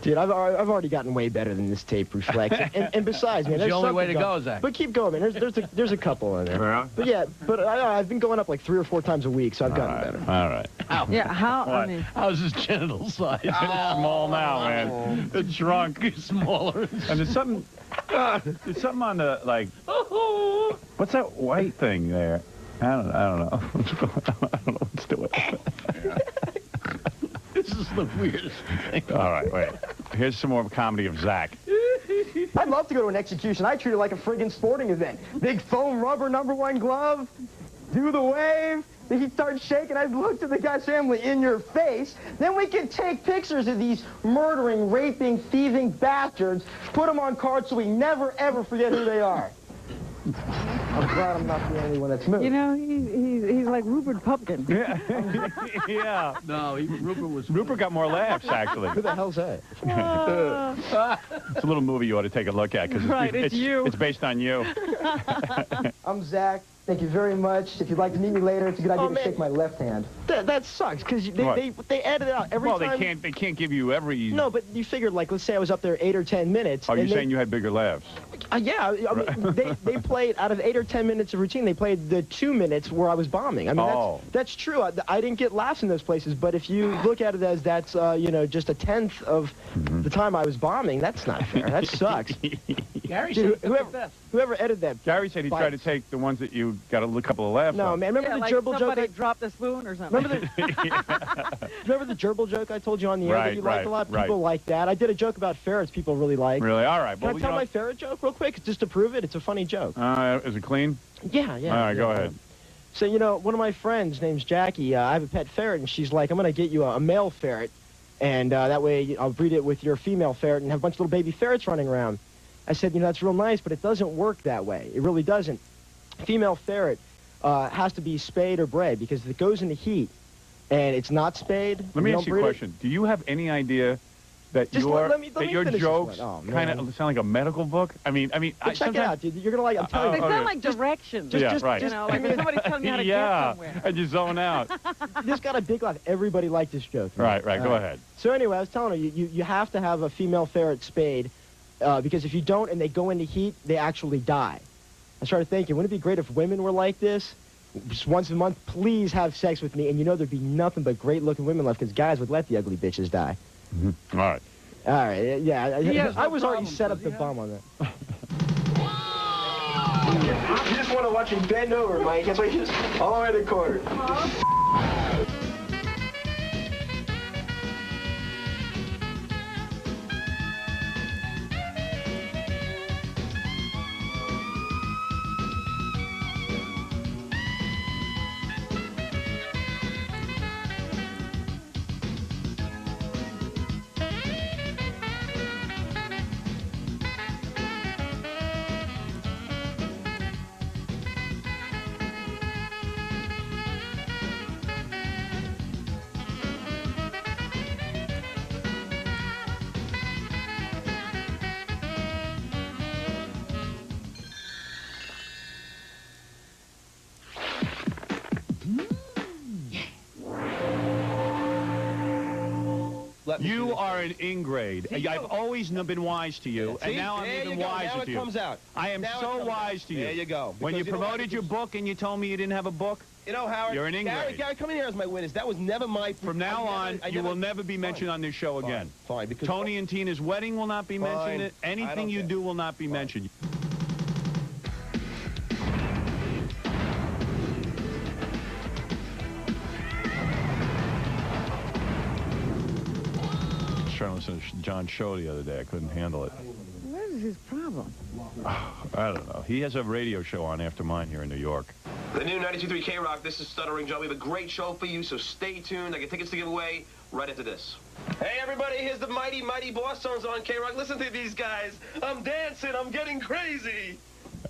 Dude, I've already gotten way better than this tape reflects. And besides, man, It's there's the only way to something go, Zach. But keep going, man. There's a couple in there. Yeah? But yeah, I've been going up like 3 or 4 times a week, so I've gotten better. All right. Yeah, I mean... How's his genital size? It's small now, man. It's shrunk. Smaller. And there's something on the, like... What's that white thing there? I don't know. I don't know what's doing. This is the weirdest thing. All right, wait. Here's some more comedy of Zach. I'd love to go to an execution. I treat it like a friggin' sporting event. Big foam rubber #1 glove, do the wave. Then he starts shaking. I look to the guy's family in your face. Then we can take pictures of these murdering, raping, thieving bastards, put them on cards so we never, ever forget who they are. I'm glad I'm not the only one that's moved. You know, he's like Rupert Pupkin. Yeah. Yeah. No, Rupert got more laughs, actually. Who the hell's that? It's a little movie you ought to take a look at because it's you. It's based on you. I'm Zach. Thank you very much. If you'd like to meet me later, it's a good idea to shake my left hand. That sucks, because they edit it out every time. Well, they can't give you every... No, but you figured, like, let's say I was up there 8 or 10 minutes. Oh, you're saying you had bigger laughs? Yeah, I mean, they played, out of 8 or 10 minutes of routine, they played the 2 minutes where I was bombing. I mean, that's true. I didn't get laughs in those places, but if you look at it as that's, you know, just a tenth of the time I was bombing, that's not fair. That sucks. Gary Dude, said whoever edited that. Gary said he tried to take the ones that you got a couple of laughs No, on. man, remember the like gerbil joke? somebody dropped the spoon or something. Remember the gerbil joke I told you on the air that you liked a lot? People like that. I did a joke about ferrets people really like. Really? All right. Can I tell my ferret joke real quick, just to prove it? It's a funny joke. Is it clean? Yeah. All right, go ahead. So, you know, one of my friends, name's Jackie, I have a pet ferret, and she's like, I'm going to get you a male ferret, and that way I'll breed it with your female ferret and have a bunch of little baby ferrets running around. I said, you know, that's real nice, but it doesn't work that way. It really doesn't. Female ferret has to be spayed or bred, because if it goes into heat and it's not spayed... Let me ask you a question. Do you have any idea that your jokes kind of sound like a medical book? I mean, check it out, dude. You're gonna like. I'm telling They you. sound like directions. Right. You know, like when somebody's telling you how to get somewhere. And you zone out. This got a big laugh. Everybody liked this joke. Right. Go ahead. So anyway, I was telling her, you have to have a female ferret spayed, because if you don't and they go into heat, they actually die. I started thinking, wouldn't it be great if women were like this? Just once a month, please have sex with me, and you know there'd be nothing but great-looking women left, because guys would let the ugly bitches die. All right. All right, yeah. I was already set up the bomb on that. You just want to watch him bend over, Mike. That's why you just all the way to the corner. You are an ingrate. I've always been wise to you, and now I'm even wiser to you. Now it comes out. I am so wise to you. There you go. When you promoted your book and you told me you didn't have a book, you know, Howard, you're an ingrate. Gary, come in here as my witness. That was never my... From now on, you will never be mentioned on this show again. Fine, because... Tony and Tina's wedding will not be mentioned. Anything you do will not be mentioned. Trying to listen to John's show the other day. I couldn't handle it. What is his problem? I don't know. He has a radio show on after mine here in New York. The new 92.3 K-Rock. This is Stuttering Joe. We have a great show for you, so stay tuned. I get tickets to give away right after this. Hey, everybody. Here's the Mighty Mighty Boss Songs on K-Rock. Listen to these guys. I'm dancing. I'm getting crazy.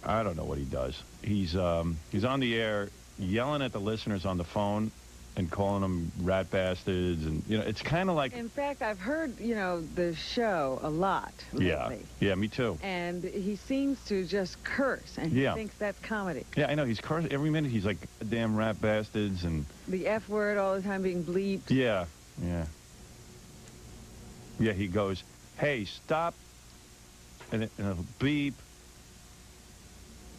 I don't know what he does. He's on the air yelling at the listeners on the phone and calling them rat bastards, and it's kind of like. In fact, I've heard the show a lot lately. Yeah, me too. And he seems to just curse, and he thinks that's comedy. Yeah, I know. He's cursing every minute. He's like, damn rat bastards, and the F word all the time being bleeped. Yeah. He goes, hey, stop, and it'll beep.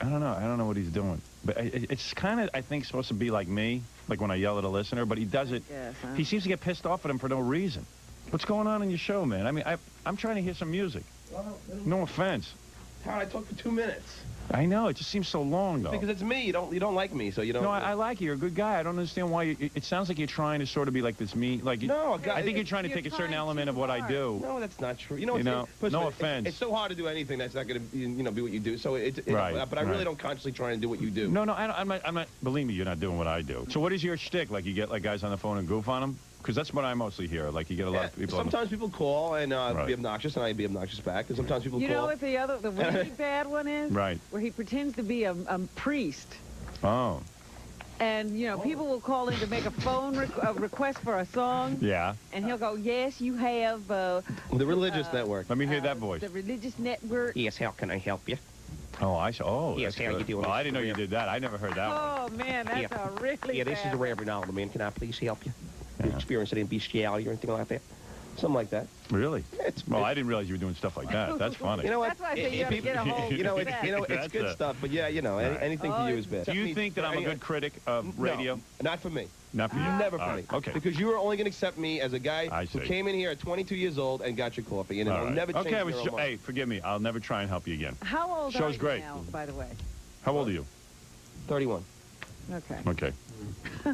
I don't know what he's doing. But it's kind of, I think, supposed to be like me, like when I yell at a listener, but he does it. Yes, huh? He seems to get pissed off at him for no reason. What's going on in your show, man? I mean, I'm trying to hear some music. No offense. Howard, I talked for 2 minutes. I know. It just seems so long, though. Because it's me. You don't like me, so you don't. No, I like you. You're a good guy. I don't understand why. It sounds like you're trying to sort of be like this me. Like no, I think you're trying to take a certain element of what I do. No, that's not true. No offense. It's so hard to do anything that's not going to be what you do. So right. But I really don't consciously try and do what you do. No, I'm not. Believe me, you're not doing what I do. So what is your shtick? Like you get like guys on the phone and goof on them? Because that's what I mostly hear. Like you get a lot of people. Sometimes people call and be obnoxious, and I be obnoxious back. And sometimes people call. You know what the really bad one is? Right. Where he pretends to be a priest. Oh. And, people will call in to make a phone request for a song. Yeah. And he'll go, yes, you have... the Religious Network. Let me hear that voice. The Religious Network. Yes, how can I help you? Oh, I saw. Oh, yes, how you doing? Well, I didn't know you did that. I never heard that one. Oh, man, that's a really this is the Reverend Alderman. Can I please help you? You experience any bestiality or anything like that? Something like that. Really? Well, I didn't realize you were doing stuff like that. That's funny. You know what? That's why I say you have to get a whole it's good stuff. But yeah, anything for you is best. Do you think that I'm a good critic of radio? No, not for me. Not for you? Never for me. Okay. Because you are only going to accept me as a guy who came in here at 22 years old and got your coffee. And it'll never change your mind. Hey, forgive me. I'll never try and help you again. How old are you now, by the way? How old are you? 31. Okay. Okay.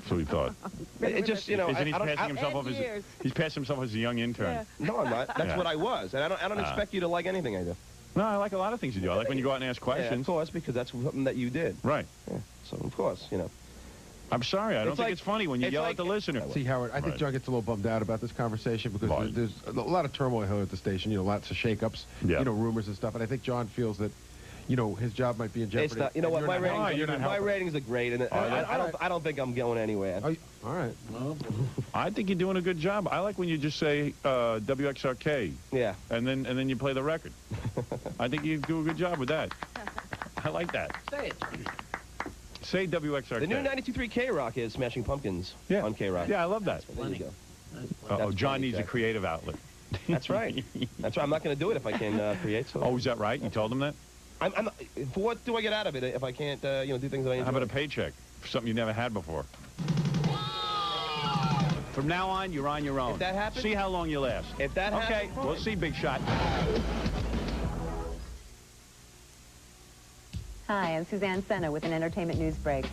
So we thought. It just, Isn't he passing himself off as he's passing himself as a young intern? Yeah. No, I'm not. That's what I was, and I don't expect you to like anything I do. No, I like a lot of things you do. I like when you go out and ask questions. Yeah, of course, because that's something that you did. Right. Yeah. So of course, I'm sorry. I don't think it's funny when you yell at the listener. See, Howard, I think John gets a little bummed out about this conversation because there's a lot of turmoil here at the station. Lots of shakeups. Rumors and stuff. And I think John feels that. His job might be in jeopardy. It's not, what, my ratings are great, and I don't think I'm going anywhere. All right. Well, I think you're doing a good job. I like when you just say WXRK. Yeah. And then you play the record. I think you do a good job with that. I like that. Say it. Say WXRK. The new 92.3 K-Rock is Smashing Pumpkins on K-Rock. Yeah, I love that. There you John go. needs a creative outlet. That's right. That's right. I'm not going to do it if I can create. So. Oh, is that right? You told him that? What do I get out of it if I can't, do things that I enjoy? How about a paycheck for something you never had before? From now on, you're on your own. If that happens, see how long you last. If that happens, okay, we'll see, Big Shot. Hi, I'm Suzanne Senna with an entertainment news break.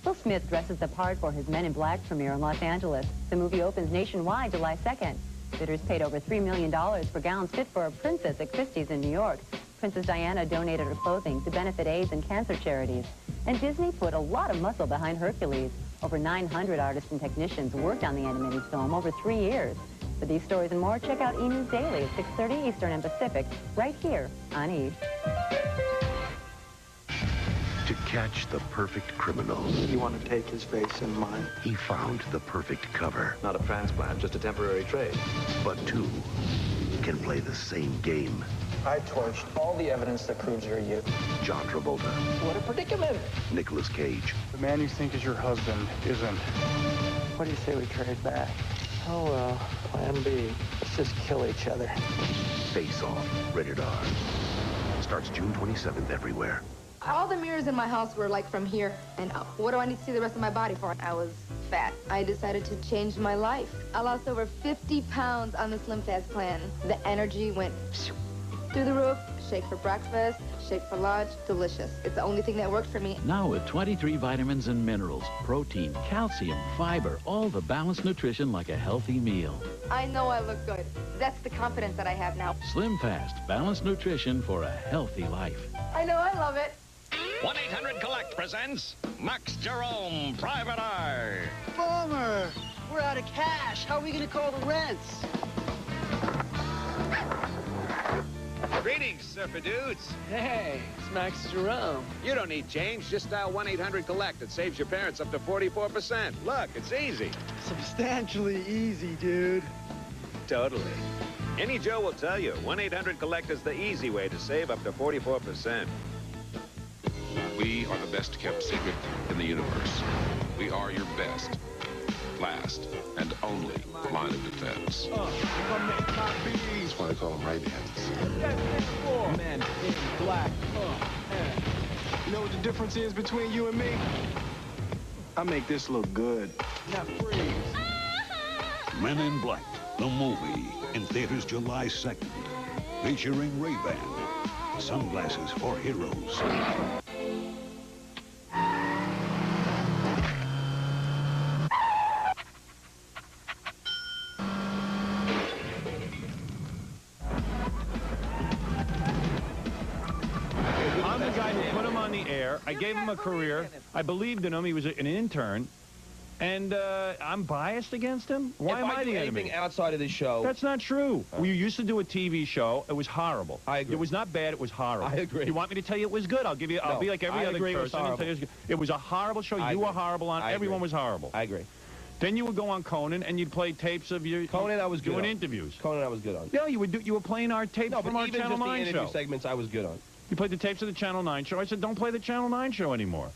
Will Smith dresses the part for his Men in Black premiere in Los Angeles. The movie opens nationwide July 2nd. Bidders paid over $3 million for gowns fit for a princess at Christie's in New York. Princess Diana donated her clothing to benefit AIDS and cancer charities. And Disney put a lot of muscle behind Hercules. Over 900 artists and technicians worked on the animated film over 3 years. For these stories and more, check out E! News Daily at 6:30 Eastern and Pacific, right here on E! To catch the perfect criminal. You want to take his face and mine? He found the perfect cover. Not a transplant, just a temporary trade. But two can play the same game. I torched all the evidence that proves you're you. John Travolta. What a predicament. Nicolas Cage. The man you think is your husband isn't. What do you say we trade back? Oh, well, plan B. Let's just kill each other. Face Off, rated R. Starts June 27th everywhere. All the mirrors in my house were like from here. And what do I need to see the rest of my body for? I was fat. I decided to change my life. I lost over 50 pounds on the Slim Fast plan. The energy went through the roof. Shake for breakfast, shake for lunch. Delicious. It's the only thing that worked for me. Now with 23 vitamins and minerals, protein, calcium, fiber, all the balanced nutrition like a healthy meal. I know I look good. That's the confidence that I have now. Slim Fast, balanced nutrition for a healthy life. I know I love it. 1-800-COLLECT presents Max Jerome, Private Eye. Bummer. We're out of cash. How are we going to call the rents? Greetings, surfer dudes. Hey, it's Max Jerome. You don't need change. Just dial 1-800-COLLECT. It saves your parents up to 44%. Look, it's easy. Substantially easy, dude. Totally. Any Joe will tell you, 1-800-COLLECT is the easy way to save up to 44%. We are the best kept secret in the universe. We are your best, last, and only line of defense. That's why I call them right hands. Men in black. You know what the difference is between you and me? I make this look good. Now freeze. Men in Black, the movie, in theaters July 2nd, featuring Ray-Ban, sunglasses for heroes. I'm the guy who put him on the air. I gave him a career. I believed in him. He was an intern. And I'm biased against him? Why am I the enemy? Anything outside of this show... That's not true. We used to do a TV show. It was horrible. I agree. It was not bad. It was horrible. I agree. You want me to tell you it was good? I'll give you. I'll be like every other person. And tell you it was a horrible show. You were horrible on. Everyone was horrible. I agree. Then you would go on Conan and you'd play tapes of your Conan. I was good doing on. interviews. Conan, I was good on. Yeah, you would do. You were playing our tapes from our even Channel just 9 the interview show. segments, I was good on. You played the tapes of the Channel 9 show. I said, don't play the Channel 9 show anymore.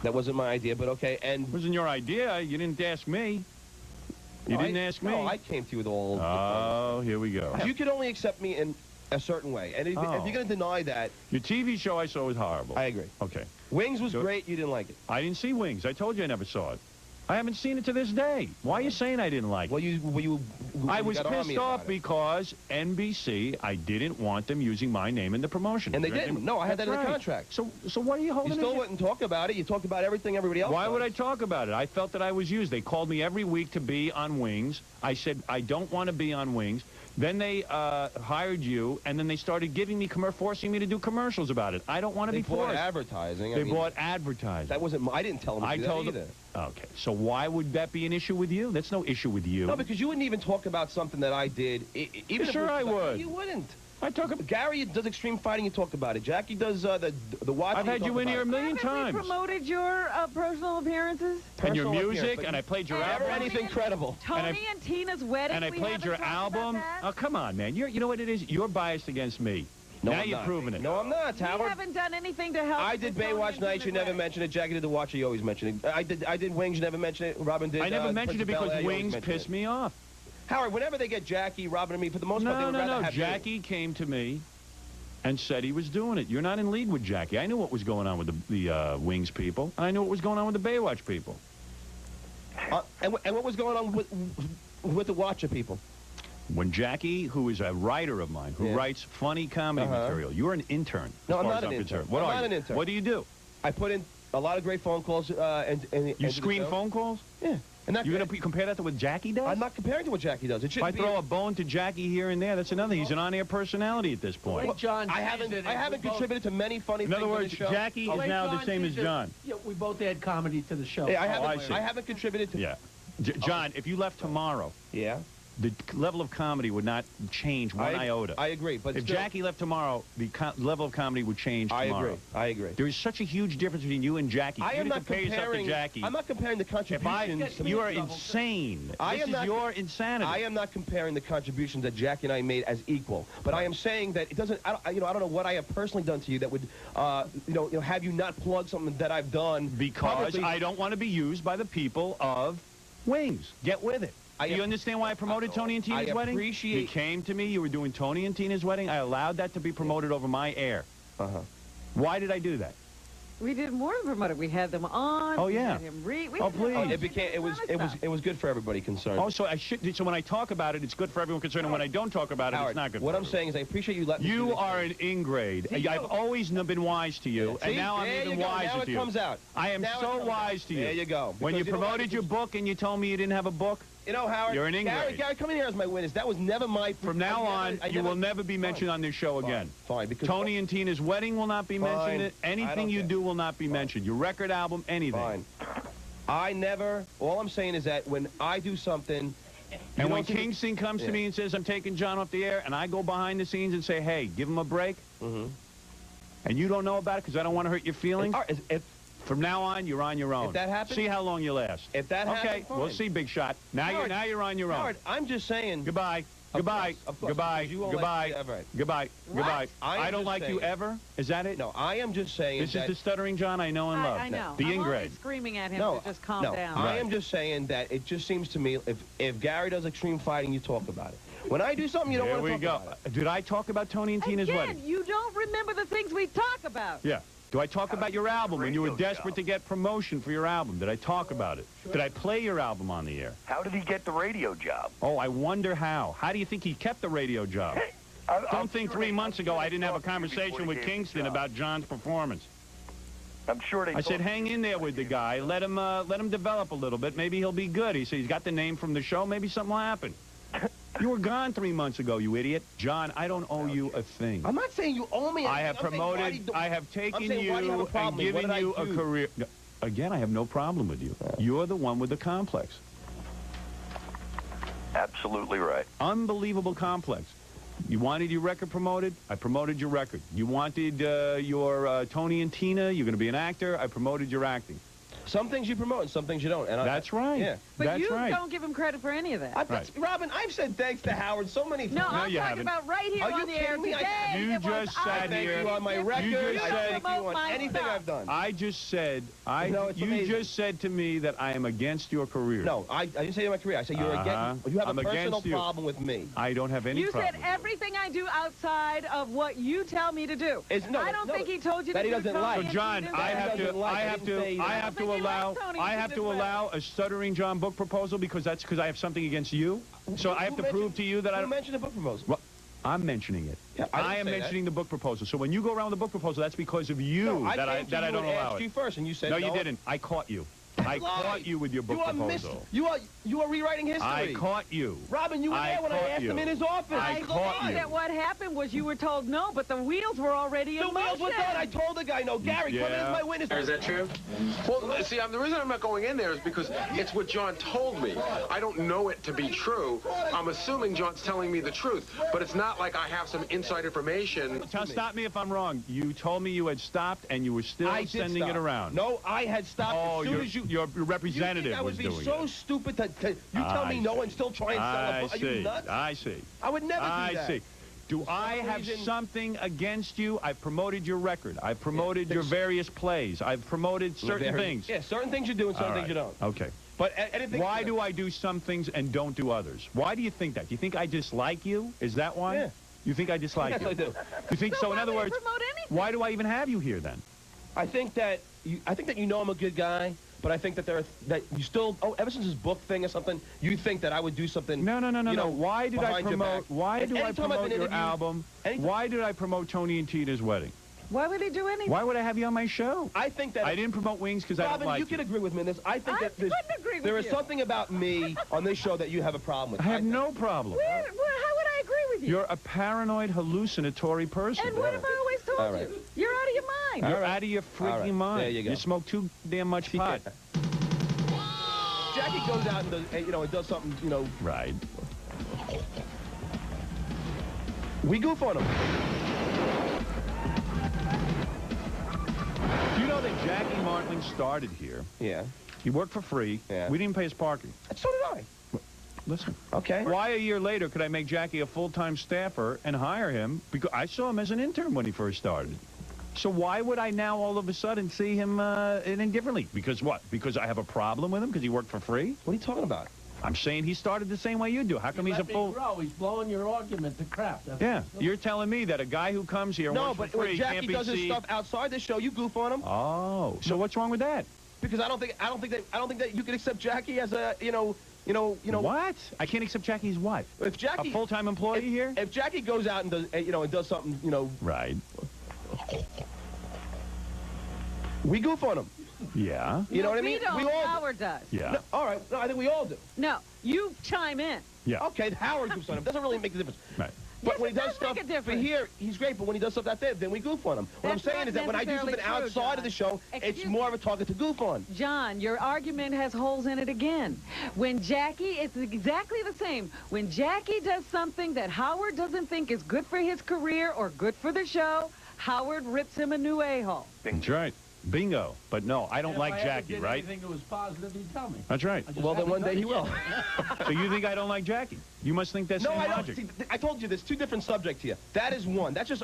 That wasn't my idea, but okay. And it wasn't your idea. You didn't ask me. You didn't ask me. No, I came to you with all. Oh, here we go. You can only accept me in a certain way, and if you're going to deny that, your TV show I saw was horrible. I agree. Okay. Wings was great. You didn't like it. I didn't see Wings. I told you I never saw it. I haven't seen it to this day. Why are you saying I didn't like it? Well, I was pissed off because NBC, I didn't want them using my name in the promotion. And they didn't. No, I had that in the contract. So what are you holding? You still wouldn't talk about it. You talked about everything everybody else Why does. would I talk about it? I felt that I was used. They called me every week to be on Wings. I said, I don't want to be on Wings. Then they hired you, and then they started giving me forcing me to do commercials about it. I don't want to be forced. They bought advertising. They bought advertising. That wasn't. I didn't tell them to do that either. Okay, so why would that be an issue with you? That's no issue with you. No, because you wouldn't even talk about something that I did. Even sure I would. You wouldn't. I talk about Gary does extreme fighting. You talk about it. Jackie does the watching. I've had you in here a million times. We promoted your personal appearances. And your music, and I played your album. Anything credible. Tony and Tina's wedding. And I played your album. Oh, come on, man. You know what it is? You're biased against me. No, now I'm you're not. proving it. No, I'm not, Howard. You haven't done anything to help. I did Baywatch Nights. You never mentioned it. Jackie did The Watcher. You always mention it. I did Wings. You never mentioned it. Robin did. I never mentioned it because Wings pissed me off. Howard, whenever they get Jackie, Robin, and me, for the most part, they would rather have Jackie came to me and said he was doing it. You're not in league with Jackie. I knew what was going on with the Wings people. I knew what was going on with the Baywatch people. And what was going on with the Watcher people? When Jackie, who is a writer of mine, who writes funny comedy material, you're an intern. No, I'm not an intern. What I'm are not you? an intern. What do you do? I put in a lot of great phone calls. You screen phone calls? Yeah. And you're going to compare that to what Jackie does? I'm not comparing to what Jackie does. It if I throw a bone to Jackie here and there, that's another. He's an on-air personality at this point. Well, John, I haven't contributed to many funny things. In other words, Jackie is now the same as John. Yeah, we both add comedy to the show. Yeah, I haven't contributed to. Yeah. John, if you left tomorrow, the level of comedy would not change one iota. I agree, but if Jackie left tomorrow, the level of comedy would change tomorrow. I agree. There is such a huge difference between you and Jackie. I am not comparing. Jackie. I'm not comparing the contributions. You are insane. This is your insanity. I am not comparing the contributions that Jackie and I made as equal. But I am saying that it doesn't. I don't know what I have personally done to you that would, have you not plug something that I've done. Because I don't want to be used by the people of Wings. Get with it. Do you understand why I promoted Tony and Tina's wedding? You came to me, you were doing Tony and Tina's wedding. I allowed that to be promoted over my air. Why did I do that? We did more than promote it. We had them on. Oh, yeah. We had him read. Please. It was good for everybody concerned. Oh, so so when I talk about it, it's good for everyone concerned, and when I don't talk about it, Howard, it's not good what for I'm saying is I appreciate you letting me You are an ingrate. I've always been wise to you, and now I'm even wiser to you. Now it comes out. I am so wise to you. There you go. When you promoted your book and you told me you didn't have a book, you know, Howard, you're an ingrate. Gary, come in here as my witness. That was never my... From now on, you will never be mentioned on this show again. Fine, because... Tony and Tina's wedding will not be mentioned. Anything you do will not be mentioned. Your record album, anything. Fine. I never... All I'm saying is that when I do something And when Kingston comes to me and says, I'm taking John off the air, and I go behind the scenes and say, hey, give him a break, and you don't know about it because I don't want to hurt your feelings, from now on, you're on your own. If that happens, see how long you last. If that happens, okay, fine. we'll see, Big Shot. Now you're on your own. Howard, I'm just saying. Goodbye. Goodbye. Goodbye. Goodbye. Goodbye. Goodbye. I don't like you ever. Is that it? No, I am just saying. This is the stuttering John I know and love. I know. The I'm ingrate. always screaming at him to just calm down. I am just saying that it just seems to me if Gary does extreme fighting, you talk about it. When I do something, you don't want to talk about it. Did I talk about Tony and Tina's wedding? You don't remember the things we talk about. Yeah. Do I talk about your album when you were desperate to get promotion for your album? Did I talk about it? Did I play your album on the air? How did he get the radio job? Oh, I wonder how. How do you think he kept the radio job? Don't think 3 months ago I didn't have a conversation with Kingston about John's performance. I'm sure I said, hang in there with the guy. Let him develop a little bit. Maybe he'll be good. He said he's got the name from the show. Maybe something will happen. You were gone 3 months ago, you idiot. John, I don't owe you a thing. I'm not saying you owe me anything. I have promoted, I have taken you and given you a career. Again, I have no problem with you. You're the one with the complex. Absolutely right. Unbelievable complex. You wanted your record promoted, I promoted your record. You wanted your Tony and Tina, you're going to be an actor, I promoted your acting. Some things you promote and some things you don't. And that's right. Yeah. But you don't give him credit for any of that. Robin, I've said thanks to Howard so many times. No, I'm talking about right here on the air today. You just sat here. Thank you on my record. You just said thank you on anything I've done. I just said, you just said to me that I am against your career. No, I didn't say my career. I said you're against. You have a personal problem with me. I don't have any problem. You said everything I do outside of what you tell me to do. I don't think he told you that to he doesn't like. So John, I have to allow a Stuttering John book proposal because I have something against you. So I have to prove to you that I don't mention the book proposal. Well, I'm mentioning it. Yeah, I am mentioning the book proposal. So when you go around with the book proposal, that's because of you that I don't allow it. You first, and you said no. You didn't. I caught you. I caught you with your book proposal. You are rewriting history. I caught you. Robin, you were there when I asked him in his office. I caught you. That what happened was you were told no, but the wheels were already in motion. The wheels were done. I told the guy no. Gary, come in as my witness. Is that true? Well, see, the reason I'm not going in there is because it's what John told me. I don't know it to be true. I'm assuming John's telling me the truth, but it's not like I have some inside information. Stop me if I'm wrong. You told me you had stopped and you were still sending it around. No, I had stopped as soon as you... Your representative was doing it. I would be so stupid to you tell me no and still try and sell a book. Are you nuts? I see. I would never do that. I see. Do I have something against you? I've promoted your record. I've promoted your various plays. I've promoted certain things. Yeah, certain things you do and certain things you don't. Okay. But anything. Why do I do some things and don't do others? Why do you think that? Do you think I dislike you? Is that why? Yeah. You think I dislike you? Yes, I do. You think so? In other words, why do I even have you here then? I think that you know I'm a good guy. But I think that you still, ever since this book thing or something, you think that I would do something. No. Why did I promote? Why do I promote your album? Why did I promote Tony and Tina's wedding? Why would he do anything? Why would I have you on my show? I think that I didn't promote Wings because I don't like you. Can agree with me in this. I think that there is something about me on this show that you have a problem with. I have no problem. How would I agree with you? You're a paranoid, hallucinatory person. And what have I always told you? You're out of your mind. You're out of your freaking mind. There you go. You smoke too damn much pot. Jackie goes out and does, and does something, Right. We goof on him. Do you know that Jackie Martling started here? Yeah. He worked for free. Yeah. We didn't pay his parking. So did I. Listen. Okay. Why a year later could I make Jackie a full-time staffer and hire him? Because I saw him as an intern when he first started. So why would I now all of a sudden see him indifferently? Because what? Because I have a problem with him? Because he worked for free? What are you talking about? I'm saying he started the same way you do. How come he's a full... He's blowing your argument to crap. Yeah, you're telling me that a guy who comes here and works for free Jackie can't be does his stuff outside the show, you goof on him. Oh, so what's wrong with that? Because I don't think that you can accept Jackie as a What? I can't accept Jackie's what? If Jackie a full-time employee here? If Jackie goes out and does and does something, Right. We goof on him. Yeah. You know what I mean? We don't. We all Howard does. Yeah. No, all right. No, I think we all do. No, you chime in. Yeah. Okay, Howard goofs on him. Doesn't really make a difference. Right. But when he does stuff for here, he's great. But when he does stuff out there, then we goof on him. What I'm saying is that when I do something outside of the show, it's more of a target to goof on. John, your argument has holes in it again. When Jackie, it's exactly the same. When Jackie does something that Howard doesn't think is good for his career or good for the show, Howard rips him a new a-hole. That's right. Bingo. But no, I don't like Jackie, right? If anything that was positive, he'd tell me. That's right. Well, then one day he will. So you think I don't like Jackie? You must think that's same logic. See, I told you there's two different subjects here. That is one. That's just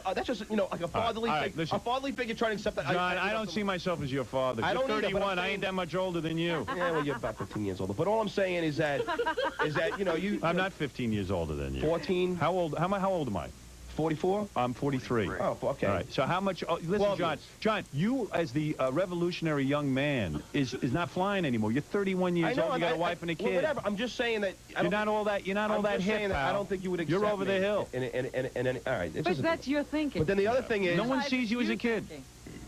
you know, like a fatherly a fatherly figure trying to accept that. John, I don't see myself as your father. I don't You're 31. Either, I ain't that much older than you. Yeah, well, you're about 15 years older. But all I'm saying is that you know I'm not 15 years older than you. 14. How old am I? 44? I'm 43. Oh, okay. All right. So how much? Oh, listen, John, you as the revolutionary young man is not flying anymore. You're 31 years old. You got a wife and a kid. Well, whatever. I'm just saying that you're not all that. You're not all that hip. That I don't think you would accept You're over the hill. All right. But that's your thinking. But then the other thing is, no one sees you as a kid.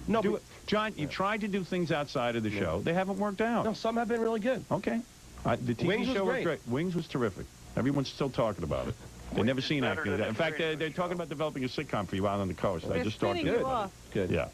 No, John, you tried to do things outside of the show. They haven't worked out. No, some have been really good. Okay. The TV show was great. Wings was terrific. Everyone's still talking about it. They've never seen acting. In fact, they're talking about developing a sitcom for you out on the coast. I just started. Good. Yeah.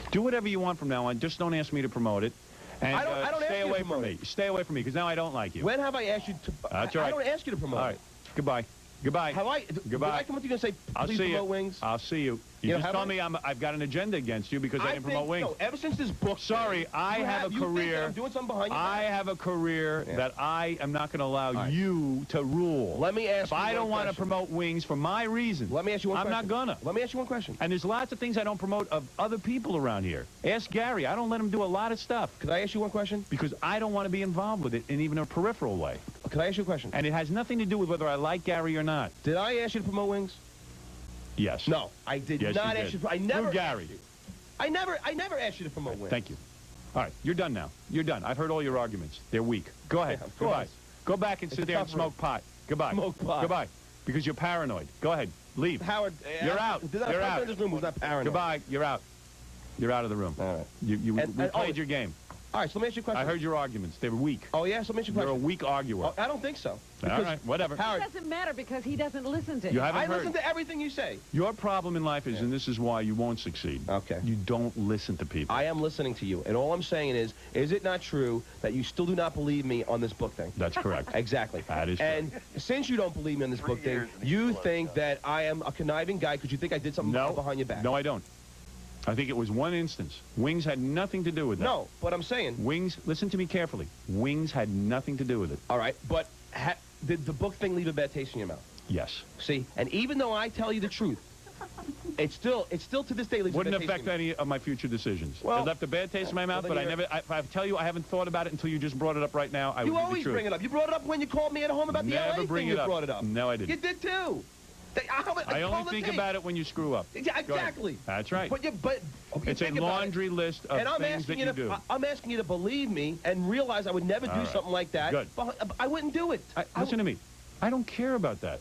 Do whatever you want from now on. Just don't ask me to promote it. And I don't stay ask away you to from promote me. Stay away from me, because now I don't like you. When have I asked you to? That's right. I don't ask you to promote. All right. Goodbye. Goodbye. Goodbye. Did I come up to you and say, please promote Wings? I'll see you. You just told me I've got an agenda against you because I didn't promote Wings. No, ever since this book. Sorry, I have a career. I'm doing something behind your back. I have a career that I am not going to allow you to rule. Let me ask you. If I don't want to promote Wings for my reasons, let me ask you one question. I'm not gonna. Let me ask you one question. And there's lots of things I don't promote of other people around here. Ask Gary. I don't let him do a lot of stuff. Could I ask you one question? Because I don't want to be involved with it in even a peripheral way. Could I ask you a question? And it has nothing to do with whether I like Gary or not. Did I ask you to promote Wings? Yes. No, I did not ask you. I never. Through Gary. I never asked you to promote Wings. Thank you. All right, you're done now. You're done. I've heard all your arguments. They're weak. Go ahead. Goodbye. Go back and sit there and smoke pot. Goodbye. Smoke pot. Goodbye. Because you're paranoid. Go ahead. Leave. Howard, you're out. You're out. This room was not paranoid. Goodbye. You're out. You're out of the room. All right. We played your game. All right, so let me ask you a question. I heard your arguments. They were weak. Oh, yeah? So let me ask you a question. You're a weak arguer. Oh, I don't think so. All right, whatever. It doesn't matter because he doesn't listen to you. I listen to everything you say. Your problem in life is, and this is why you won't succeed. Okay. You don't listen to people. I am listening to you, and all I'm saying is it not true that you still do not believe me on this book thing? That's correct. Exactly. That is true. And since you don't believe me on this book thing, you think that I am a conniving guy because you think I did something behind your back. No, I don't. I think it was one instance. Wings had nothing to do with that. No, but I'm saying... Wings, listen to me carefully. Wings had nothing to do with it. All right, but did the book thing leave a bad taste in your mouth? Yes. See, and even though I tell you the truth, it still to this day leaves Wouldn't a bad taste affect any of my future decisions. Well, it left a bad taste in my mouth, but if I tell you I haven't thought about it until you just brought it up right now, I would be the truth. You always bring it up. You brought it up when you called me at home about the LA thing. You brought it up. No, I didn't. You did too. I only think about it when you screw up. Exactly. That's right. But it's a laundry list of things that you do. I'm asking you to believe me and realize I would never do something like that. Good. I wouldn't do it. Listen to me. I don't care about that.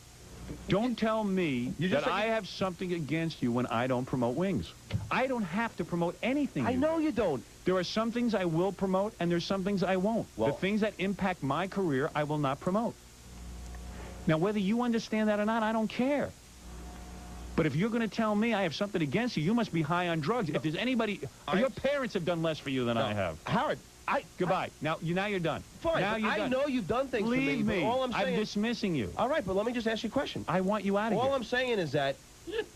Don't tell me that I have something against you when I don't promote Wings. I don't have to promote anything. I know you don't. There are some things I will promote, and there's some things I won't. The things that impact my career, I will not promote. Now, whether you understand that or not, I don't care. But if you're going to tell me I have something against you, you must be high on drugs. If there's anybody... your parents have done less for you than I have. Howard, Goodbye. Now you're done. Fine. Now you're done. I know you've done things for me. Leave me. All I'm saying, dismissing you. All right, but let me just ask you a question. I want you out of here. All I'm saying is that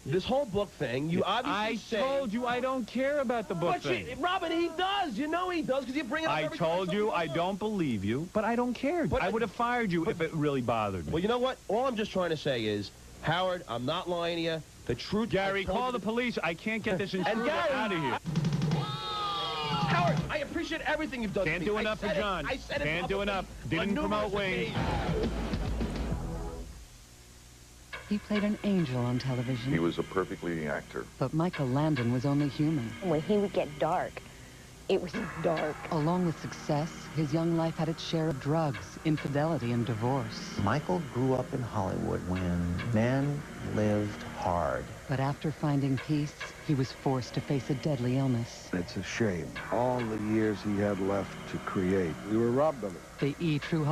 this whole book thing, you obviously I told you I don't care about the book thing. Robin, he does. You know he does because you bring it up every time. I told you I don't believe you, but I don't care. I would have fired you if it really bothered me. Well, you know what? All I'm just trying to say is, Howard, I'm not lying to you. The truth... Gary, call the police. I can't get this intruder out of here. Howard, I appreciate everything you've done. Can't do enough for John. Can't do enough. Didn't promote Wings. He played an angel on television. He was a perfect leading actor. But Michael Landon was only human. When he would get dark, it was dark. Along with success, his young life had its share of drugs, infidelity, and divorce. Michael grew up in Hollywood when men lived hard. But after finding peace, he was forced to face a deadly illness. It's a shame. All the years he had left to create, we were robbed of it. The E. True...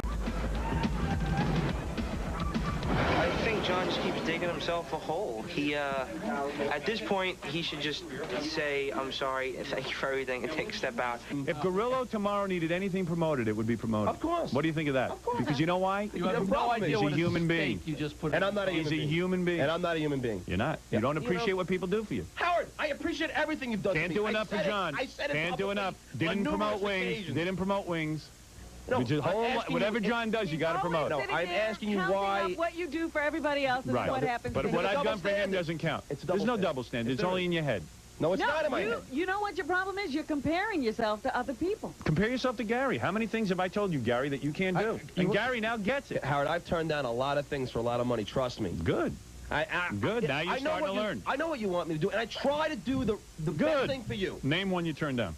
I think John just keeps digging himself a hole. He, at this point, he should just say, I'm sorry, thank you for everything, and take a step out. If Gorillo tomorrow needed anything promoted, it would be promoted. Of course. What do you think of that? Because you know why? You have no idea He's what a human being. You just put And I'm not a He's human a being. human being. And I'm not a human being. You're not. You don't appreciate what people do for you. Howard, I appreciate everything you've done Can't for me. do enough for John. I said it Can't do publicly enough. on Didn't promote numerous wings. occasions. Didn't promote wings. No, Which is whatever you, John does, you got to promote. No, I'm asking you why. What you do for everybody else and Right. what happens But to what you. I've done for him doesn't count. There's no double standard. It's only in your head. No, it's not in my head. You know what your problem is? You're comparing yourself to other people. Compare yourself to Gary. How many things have I told you, Gary, that you can't do? And Gary now gets it. Howard, I've turned down a lot of things for a lot of money. Trust me. Good. Good. Now you're I know starting to what learn. I know what you want me to do, and I try to do the best thing for you. Name one you turned down.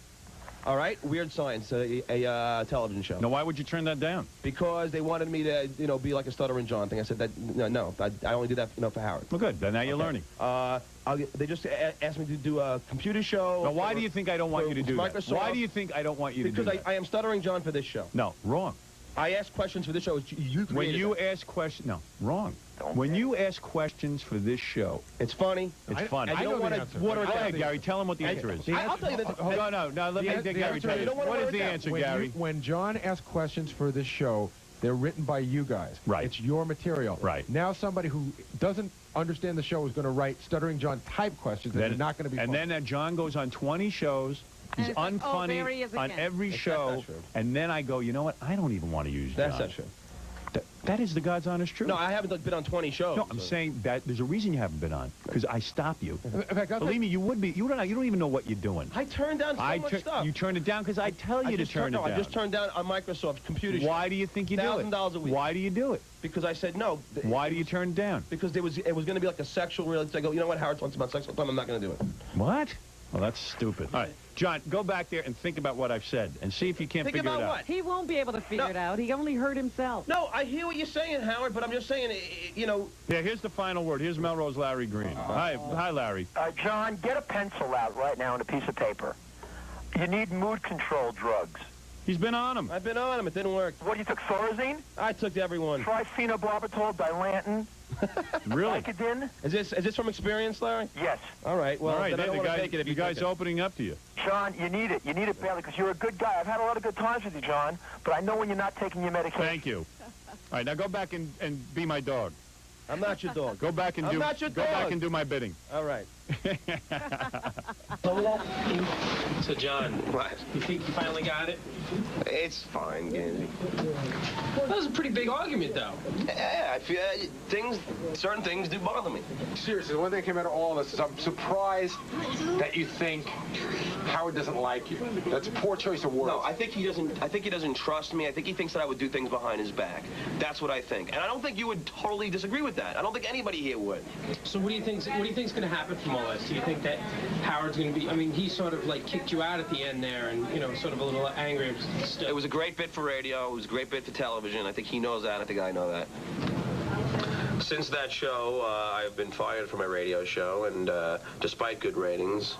All right, Weird Science, a television show. Now, why would you turn that down? Because they wanted me to, be like a Stutterting John thing. I said that no, I only do that, for Howard. Well, good. Then now you're learning. They just asked me to do a computer show. Now, why do you think I don't want you to do that? Microsoft. Why do you think I don't want you to do that? Because I am Stutterting John for this show. No, wrong. I ask questions for this show. When you ask questions, no, wrong. When you ask questions for this show, it's funny. It's fun. I don't want to water it Go down. ahead, Gary. Tell him what the answer is. I'll tell you this. No. Let me Gary tell you. What is the answer, Gary? When John asks questions for this show, they're written by you guys. Right. It's your material. Right. Now somebody who doesn't understand the show is going to write Stuttering John type questions that are not going to be And fun. then John goes on 20 shows. He's And it's like, oh, unfunny there he is on again. every show. And then I go, you know what? I don't even want to use John. That's not true. That is the God's honest truth. No, I haven't been on 20 shows. No, I'm saying that there's a reason you haven't been on, because I stop you. In fact, Believe me, you would be. You don't even know what you're doing. I turned down so much stuff. You turned it down because I tell you to turn it down. I just turned down on Microsoft computer show. Why do you think you do it? $1,000 a week. Why do you do it? Because I said no. Why do you turn it down? Because it was going to be like a sexual reality. I go, you know what, Howard talks about sex all the time. I'm not going to do it. What? Well, that's stupid. All right, John, go back there and think about what I've said and see if you can't figure it out. What? He won't be able to figure it out. He only hurt himself. No, I hear what you're saying, Howard, but I'm just saying, Yeah, here's the final word. Here's Melrose Larry Green. Hi, Larry. John, get a pencil out right now and a piece of paper. You need mood control drugs. He's been on them. I've been on them. It didn't work. What, you took Thorazine? I took everyone. Triphenobarbital, Dilantin. Really? Vicodin? Is this from experience, Larry? Yes. All right. Well, All right, then I don't the want to guy, take it if the you guy's took it. opening up to you. John, you need it. You need it badly because you're a good guy. I've had a lot of good times with you, John, but I know when you're not taking your medication. Thank you. All right, now go back and be my dog. I'm not your dog. Go back and I'm not your go dog. back and do my bidding. All right. So, John, What? you think you finally got it? It's fine, Gansey. That was a pretty big argument, though. Yeah, I feel certain things do bother me. Seriously, the one thing that came out of all this is I'm surprised that you think Howard doesn't like you. That's a poor choice of words. No, I think he doesn't trust me. I think he thinks that I would do things behind his back. That's what I think. And I don't think you would totally disagree with that. I don't think anybody here would. So what do you think's going to happen from all this? Do you think that Howard's going to be? I mean, he sort of like kicked you out at the end there, and sort of a little angry. It was a great bit for radio. It was a great bit for television. I think he knows that. I think I know that. Since that show, I've been fired from my radio show, and despite good ratings,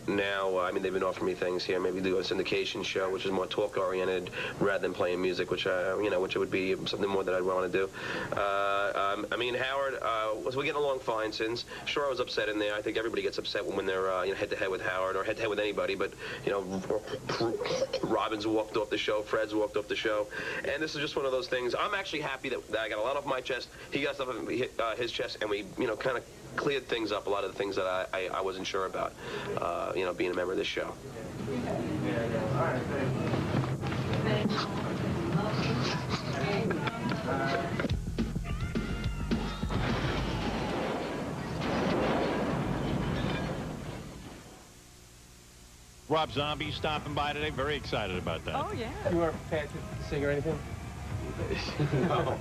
now, I mean, they've been offering me things here, maybe do a syndication show, which is more talk-oriented, rather than playing music, which would be something more that I'd want to do. I mean, Howard, we're getting along fine since. Sure, I was upset in there. I think everybody gets upset when they're head-to-head with Howard or head-to-head with anybody, but, Robin's walked off the show, Fred's walked off the show, and this is just one of those things. I'm actually happy that I got a lot off my chest. He got stuff off his chest, and we, kind of cleared things up, a lot of the things that I wasn't sure about, being a member of this show. Rob Zombie stopping by today. Very excited about that. Oh, yeah. You weren't prepared to sing or anything? No.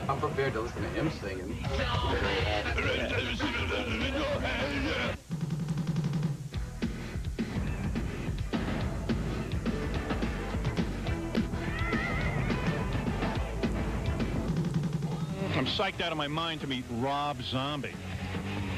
I'm prepared to listen to him singing. I'm psyched out of my mind to meet Rob Zombie.